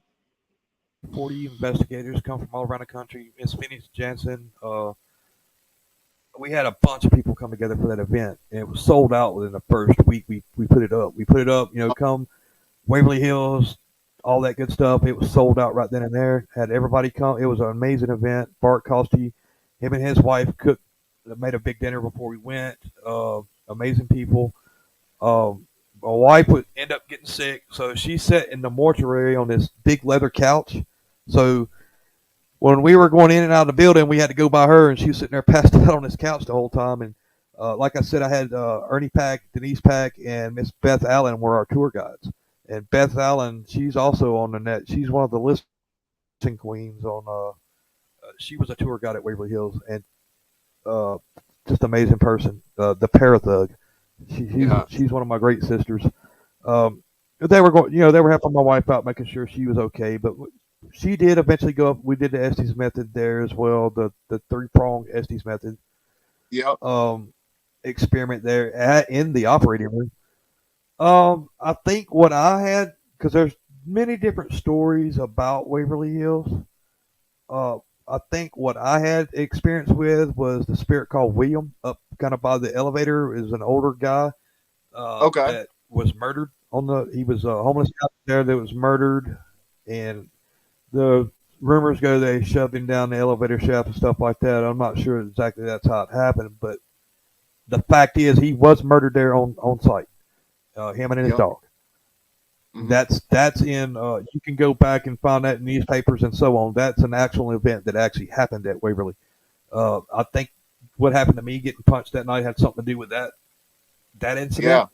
40 investigators come from all around the country. Miss Phoenix Jansen, we had a bunch of people come together for that event, and it was sold out within the first week. We put it up. We put it up. Come Waverly Hills, all that good stuff. It was sold out right then and there. Had everybody come. It was an amazing event. Bart Costy, him and his wife cooked, made a big dinner before we went. Amazing people. My wife would end up getting sick, so she sat in the mortuary on this big leather couch. So when we were going in and out of the building, we had to go by her, and she was sitting there passed out on this couch the whole time. And like I said, I had Ernie Pack, Denise Pack, and Miss Beth Allen were our tour guides. And Beth Allen, she's also on the net. She's one of the listing queens on. She was a tour guide at Waverly Hills, and uh, just amazing person. The Parathug. She's one of my great sisters. They were going, they were helping my wife out, making sure she was okay. But she did eventually go up. We did the Estes method there as well, the 3-pronged Estes method. Yep. Experiment there in the operating room. I think what I had, because there's many different stories about Waverly Hills. I think what I had experience with was the spirit called William up kind of by the elevator. Is an older guy Okay. that was murdered he was a homeless guy there that was murdered, and the rumors go they shoved him down the elevator shaft and stuff like that. I'm not sure exactly that's how it happened, but the fact is he was murdered there on site. Him and his Yep. dog. Mhm. That's in. You can go back and find that in newspapers and so on. That's an actual event that actually happened at Waverly. I think what happened to me getting punched that night had something to do with that incident. Yeah.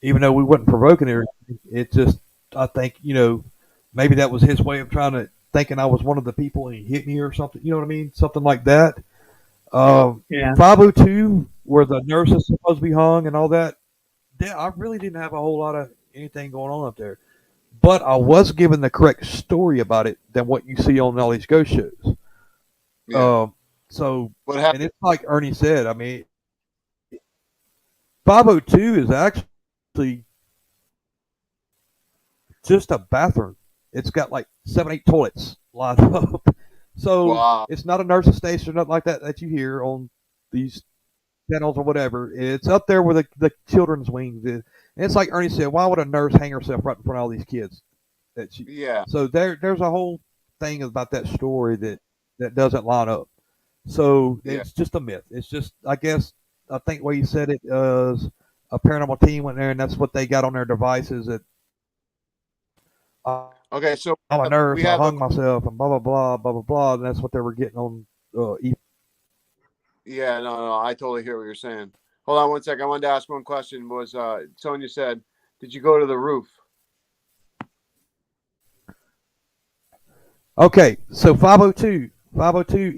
Even though we wasn't provoking it, it just I think maybe that was his way of thinking I was one of the people and he hit me or something. You know what I mean? Something like that. Yeah. 502 where the nurse is supposed to be hung and all that. I really didn't have a whole lot of anything going on up there. But I was given the correct story about it than what you see on all these ghost shows. Yeah. So, What happened? and it's like Ernie said, I mean, 502 is actually just a bathroom. It's got like 7, 8 toilets lined up. So Wow. it's not a nurse's station or nothing like that you hear on these channels or whatever. It's up there where the children's wings is. And it's like Ernie said, why would a nurse hang herself right in front of all these kids? Yeah. So there's a whole thing about that story that doesn't line up. So Yeah. it's just a myth. It's just I think the way you said it is a paranormal team went there and that's what they got on their devices that Okay. So I'm a nurse, we I have hung myself and blah blah blah blah blah blah and that's what they were getting on Yeah. No. I totally hear what you're saying. Hold on one second. I wanted to ask one question. Was Sonia said, did you go to the roof? Okay, so 502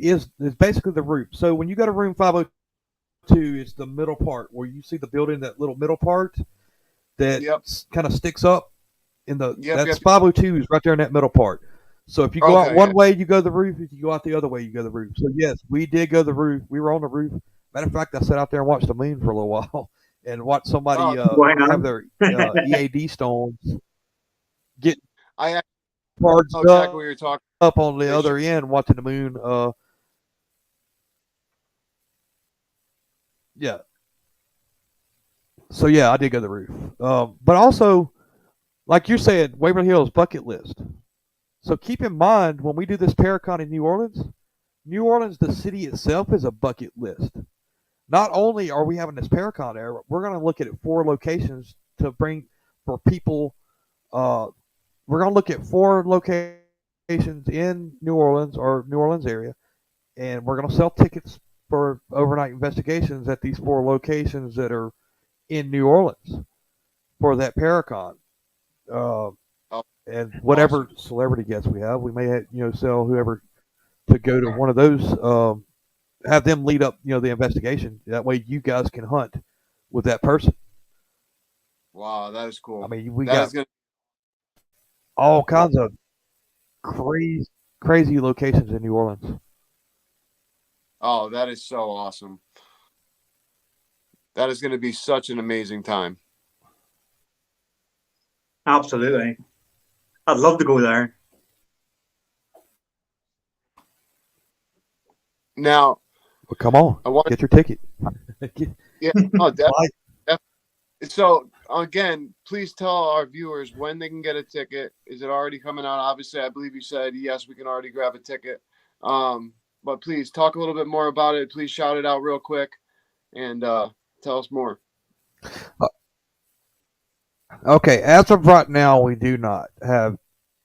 is basically the roof. So when you go to room 502, it's the middle part where you see the building, that little middle part that Yep. kind of sticks up in the. Yep. That's 502 is right there in that middle part. So if you go out Okay, one yeah. way, you go to the roof. If you go out the other way, you go to the roof. So yes, we did go to the roof. We were on the roof. Matter of fact, I sat out there and watched the moon for a little while and watched somebody Why not? have their EAD stones get I charged know exactly what you're talking. up on the They other end watching the moon. Yeah. So yeah, I did go to the roof. But also, like you said, Waverly Hills bucket list. So keep in mind when we do this Paracon in New Orleans, the city itself is a bucket list. Not only are we having this Paracon there, we're going to look at 4 locations to bring for people. We're going to look at 4 locations in New Orleans or New Orleans area, and we're going to sell tickets for overnight investigations at these 4 locations that are in New Orleans for that Paracon. Uh, Oh. and whatever celebrity guests we have, we may sell whoever to go to one of those. Have them lead up the investigation. That way, you guys can hunt with that person. Wow, that is I cool. mean, we That got is gonna. all kinds of crazy locations in New Orleans. Oh, that is so awesome. That is going to be such an amazing time. Absolutely. I'd love to go there. Now, Well, come on, I want. get your ticket. Yeah. Oh, so again, please tell our viewers when they can get a ticket. Is it already coming out? Obviously, I believe you said yes, we can already grab a ticket. But please talk a little bit more about it. Please shout it out real quick and tell us more. Okay, as of right now, we do not have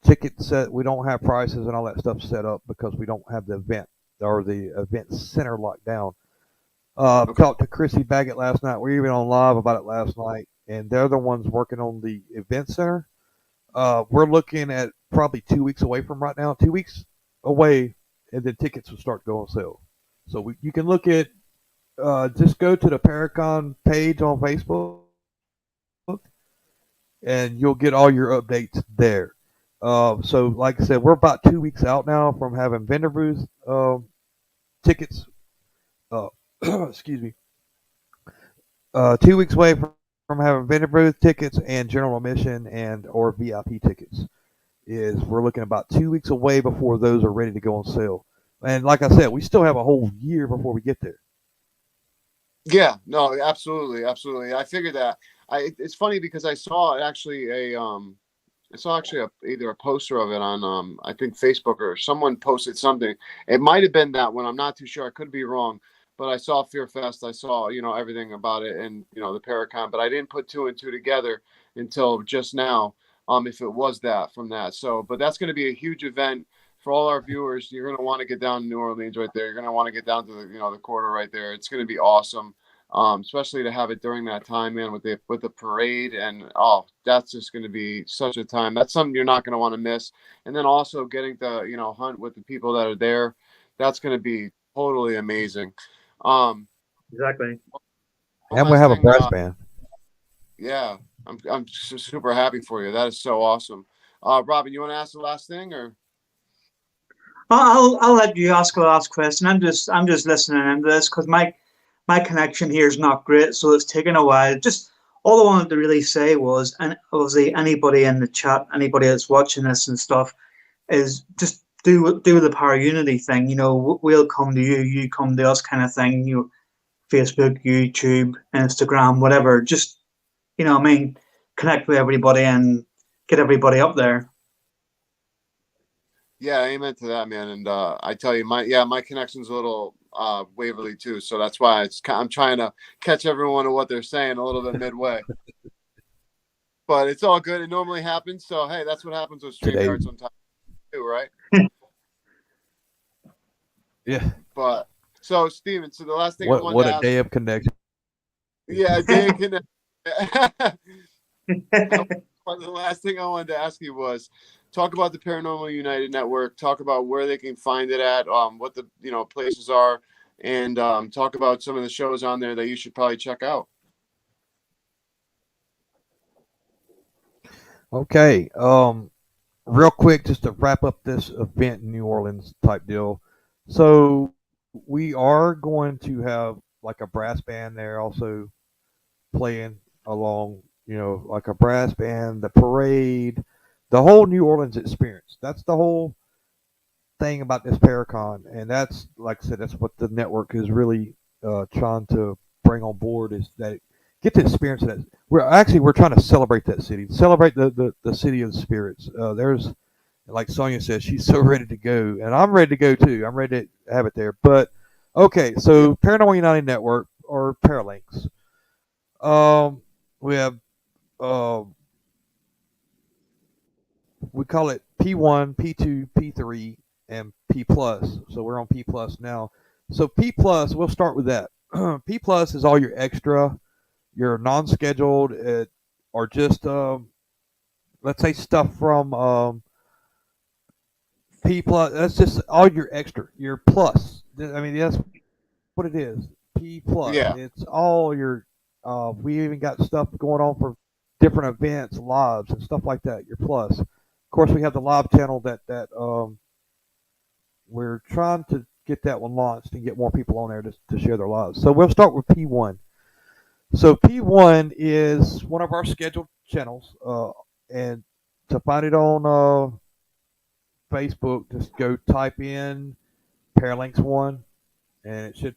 tickets set. We don't have prices and all that stuff set up because we don't have the event or the event center locked down. Talked to Chrissy Baggett last night. We were even on live about it last night, and they're the ones working on the event center. We're looking at probably 2 weeks away from right now. 2 weeks away, and then tickets will start going on sale. So you can look at just go to the Paracon page on Facebook, and you'll get all your updates there. So, like I said, we're about 2 weeks out now from having vendor booth tickets. Excuse me. 2 weeks away from having vendor booth tickets and general admission and or VIP tickets. We're looking about 2 weeks away before those are ready to go on sale. And like I said, we still have a whole year before we get there. Yeah, no, absolutely. I figured that. It's funny because I saw actually either a poster of it on I think Facebook or someone posted something. It might have been that one. I'm not too sure. I could be wrong. But I saw Fear Fest. I saw everything about it and the Paracon. But I didn't put two and two together until just now. If it was that from that. So, but that's going to be a huge event for all our viewers. You're going to want to get down to New Orleans right there. You're going to want to get down to the corridor right there. It's going to be awesome. Especially to have it during that time, man, with the parade, and that's just going to be such a time. That's something you're not going to want to miss. And then also getting to hunt with the people that are there, that's going to be totally amazing. Exactly. And we have a brass band. Yeah, I'm super happy for you. That is so awesome. Robin, you want to ask the last thing, or? I'll let you ask the last question. I'm just listening into this because my connection here is not great, so it's taken a while. Just all I wanted to really say was, and obviously anybody in the chat, anybody that's watching this and stuff, is just do the Power Unity thing. We'll come to you, you come to us, kind of thing. Facebook, YouTube, Instagram, whatever. Just connect with everybody and get everybody up there. Yeah, amen to that, man. And I tell you, my connection's a little Waverly too, so that's why I'm trying to catch everyone on what they're saying a little bit midway. But it's all good. It normally happens. So hey, that's what happens with StreamYard sometimes too, right? Yeah. But so Steven, so the last thing what, I wanted what to a ask, day of connection. Yeah, a day of connection. The last thing I wanted to ask you was talk about the Paranormal United Network, talk about where they can find it at, what the places are, and talk about some of the shows on there that you should probably check out. Okay. Real quick, just to wrap up this event in New Orleans type deal. So we are going to have like a brass band there also playing along, like a brass band, the parade, the whole New Orleans experience. That's the whole thing about this Paracon, and that's, like I said, that's what the network is really trying to bring on board, is that get the experience of that. We're trying to celebrate that city, celebrate the city of the spirits. There's, like Sonia says, she's so ready to go, and I'm ready to go too. I'm ready to have it there. But okay, so Paranormal United Network, or Paralanx. We have we call it P1, P2, P3, and P plus. So we're on P plus now. So P plus, we'll start with that. P plus is all your extra, your non-scheduled, or just let's say stuff from P plus. That's just all your extra, your plus. I mean, that's what it is. P plus. Yeah. It's all your. We even got stuff going on for different events, lives, and stuff like that. Your plus. Of course, we have the live channel that we're trying to get that one launched and get more people on there to share their lives. So we'll start with P1. So P1 is one of our scheduled channels, and to find it on Facebook, just go type in Paralanx One, and it should.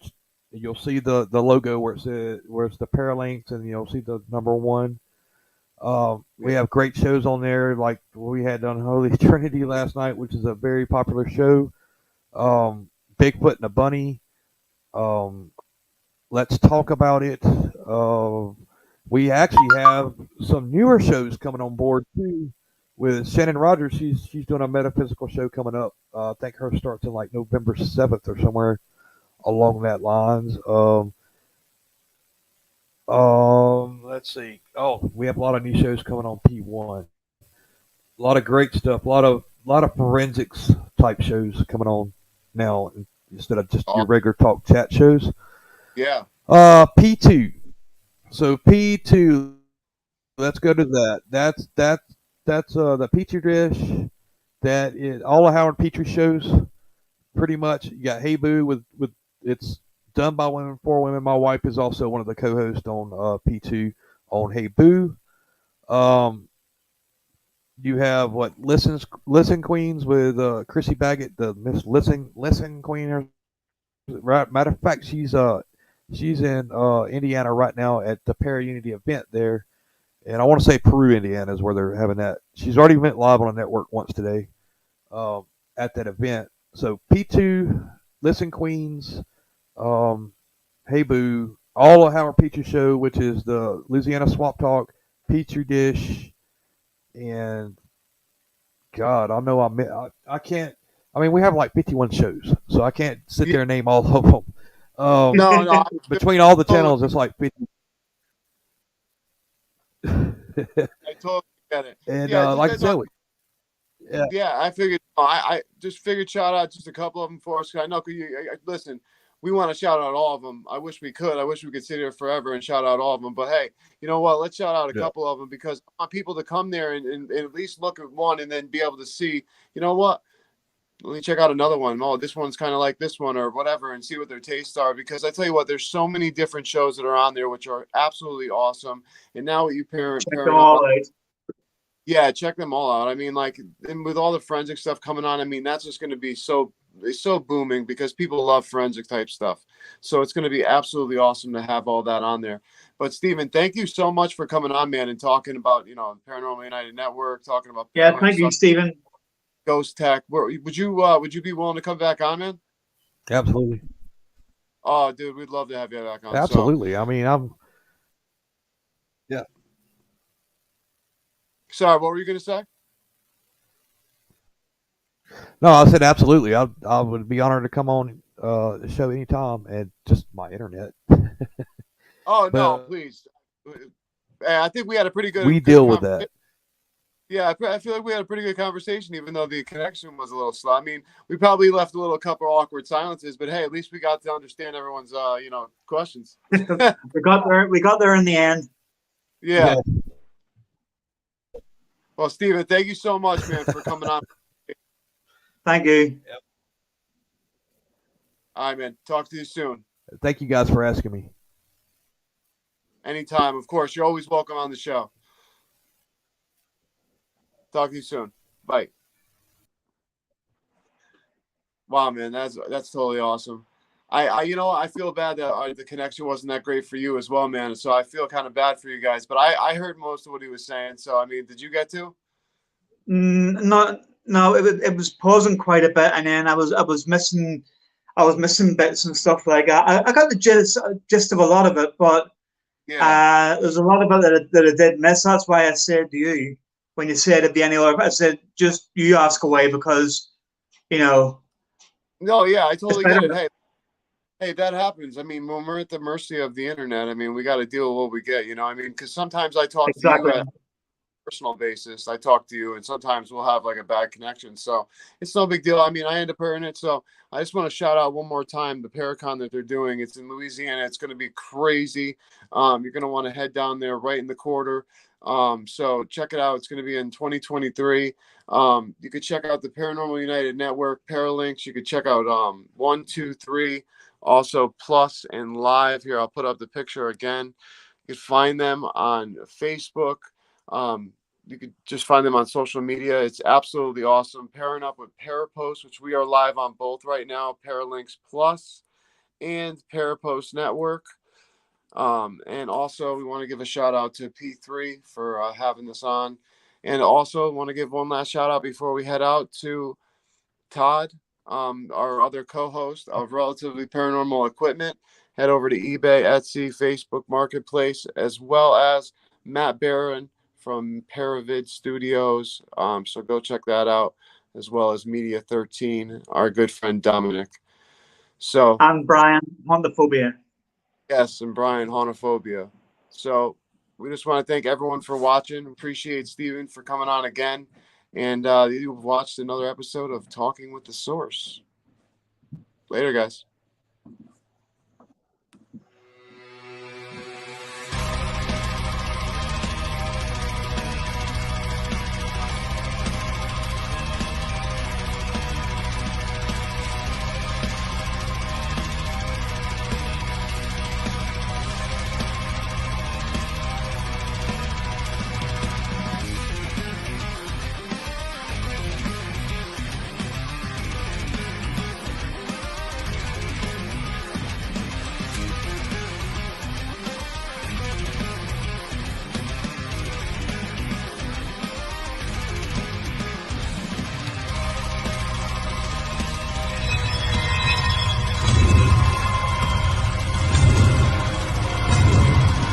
You'll see the logo where it's the Paralanx, and you'll see the number one. We have great shows on there, like we had on Holy Trinity last night, which is a very popular show. Bigfoot and a Bunny. Um, let's talk about it. We actually have some newer shows coming on board too. With Shannon Rogers, she's doing a metaphysical show coming up. I think her starts in like November 7th or somewhere along that lines. Let's see. Oh, we have a lot of new shows coming on P1. A lot of great stuff. A lot of forensics type shows coming on now instead of just your regular talk chat shows. Yeah. P2. So P2. Let's go to that. That's the Petri dish. That is all of Howard Petrie shows. Pretty much, you got Hey Boo with it's done by women for women. My wife is also one of the co-hosts on P2 on Hey Boo. You have what Listen Queens with Chrissy Baggett, the Miss Listen Queen. Right, matter of fact, she's in Indiana right now at the Para Unity event there, and I want to say Peru, Indiana is where they're having that. She's already went live on a network once today at that event. So P2, Listen Queens, Hey Boo, all of Howard Petrie Show, which is the Louisiana Swamp Talk, Petri Dish, and God, I know I can't. I mean, we have like 51 shows, so I can't sit there and name all of them. No. Between all the channels, it's like 50. I totally get it. And Yeah, like I said, yeah, I figured. I just figured shout out just a couple of them for us. 'Cause I know. Listen, we want to shout out all of them. I wish we could. I wish we could sit here forever and shout out all of them. But hey, you know what? Let's shout out a couple of them because I want people to come there and at least look at one and then be able to see. You know what? Let me check out another one. Oh, this one's kind of like this one or whatever, and see what their tastes are. Because I tell you what, there's so many different shows that are on there which are absolutely awesome. And now what you pair them all out. Yeah, check them all out. I mean, like, and with all the forensic stuff coming on, I mean, that's just going to be so booming because people love forensic type stuff. So it's going to be absolutely awesome to have all that on there. But Stephen, thank you so much for coming on, man, and talking about Paranormal United Network, talking about thank you, Stephen. Ghost Tech. Would you be willing to come back on, man? absolutely, Oh, dude, we'd love to have you back on. absolutely. I mean, Sorry, what were you going to say? No, I said absolutely. I would be honored to come on the show anytime, and just my internet. Oh no, please. I think we had a pretty good. We deal with that. Yeah, I feel like we had a pretty good conversation, even though the connection was a little slow. I mean, we probably left a couple awkward silences, but hey, at least we got to understand everyone's, questions. We got there. We got there in the end. Yeah. Well, Stephen, thank you so much, man, for coming on. Thank you. Yep. All right, man. Talk to you soon. Thank you guys for asking me. Anytime. Of course, you're always welcome on the show. Talk to you soon. Bye. Wow, man, that's totally awesome. I feel bad that the connection wasn't that great for you as well, man. So I feel kind of bad for you guys. But I heard most of what he was saying. So I mean, did you get to? No, it was pausing quite a bit, and then I was missing bits and stuff like that. I got the gist of a lot of it, but there's a lot of it that I did miss. That's why I said to you when you said at the end of it, I said just you ask away because No, yeah, I totally get it. Hey, that happens. I mean, when we're at the mercy of the internet, I mean, we got to deal with what we get. I mean, because sometimes I talk to you. personal basis. I talk to you, and sometimes we'll have like a bad connection. So it's no big deal. I mean, I end up hearing it. So I just want to shout out one more time the Paracon that they're doing. It's in Louisiana. It's going to be crazy. You're going to want to head down there right in the quarter. So check it out. It's going to be in 2023. You could check out the Paranormal United Network, Paralanx. You could check out 123, also Plus and Live. Here, I'll put up the picture again. You could find them on Facebook. You could just find them on social media. It's absolutely awesome. Pairing up with Parapost, which we are live on both right now, Paralinks Plus and Parapost Network. And also, we want to give a shout out to P3 for having this on. And also, want to give one last shout out before we head out to Todd, our other co-host of Relatively Paranormal Equipment. Head over to eBay, Etsy, Facebook Marketplace, as well as Matt Barron from Paravid Studios. So go check that out, as well as Media 13, our good friend Dominic. So And Brian, Hondophobia. yes, and Brian Honophobia. So we just want to thank everyone for watching. Appreciate Stephen for coming on again. And you've watched another episode of Talking with the Source. Later, guys.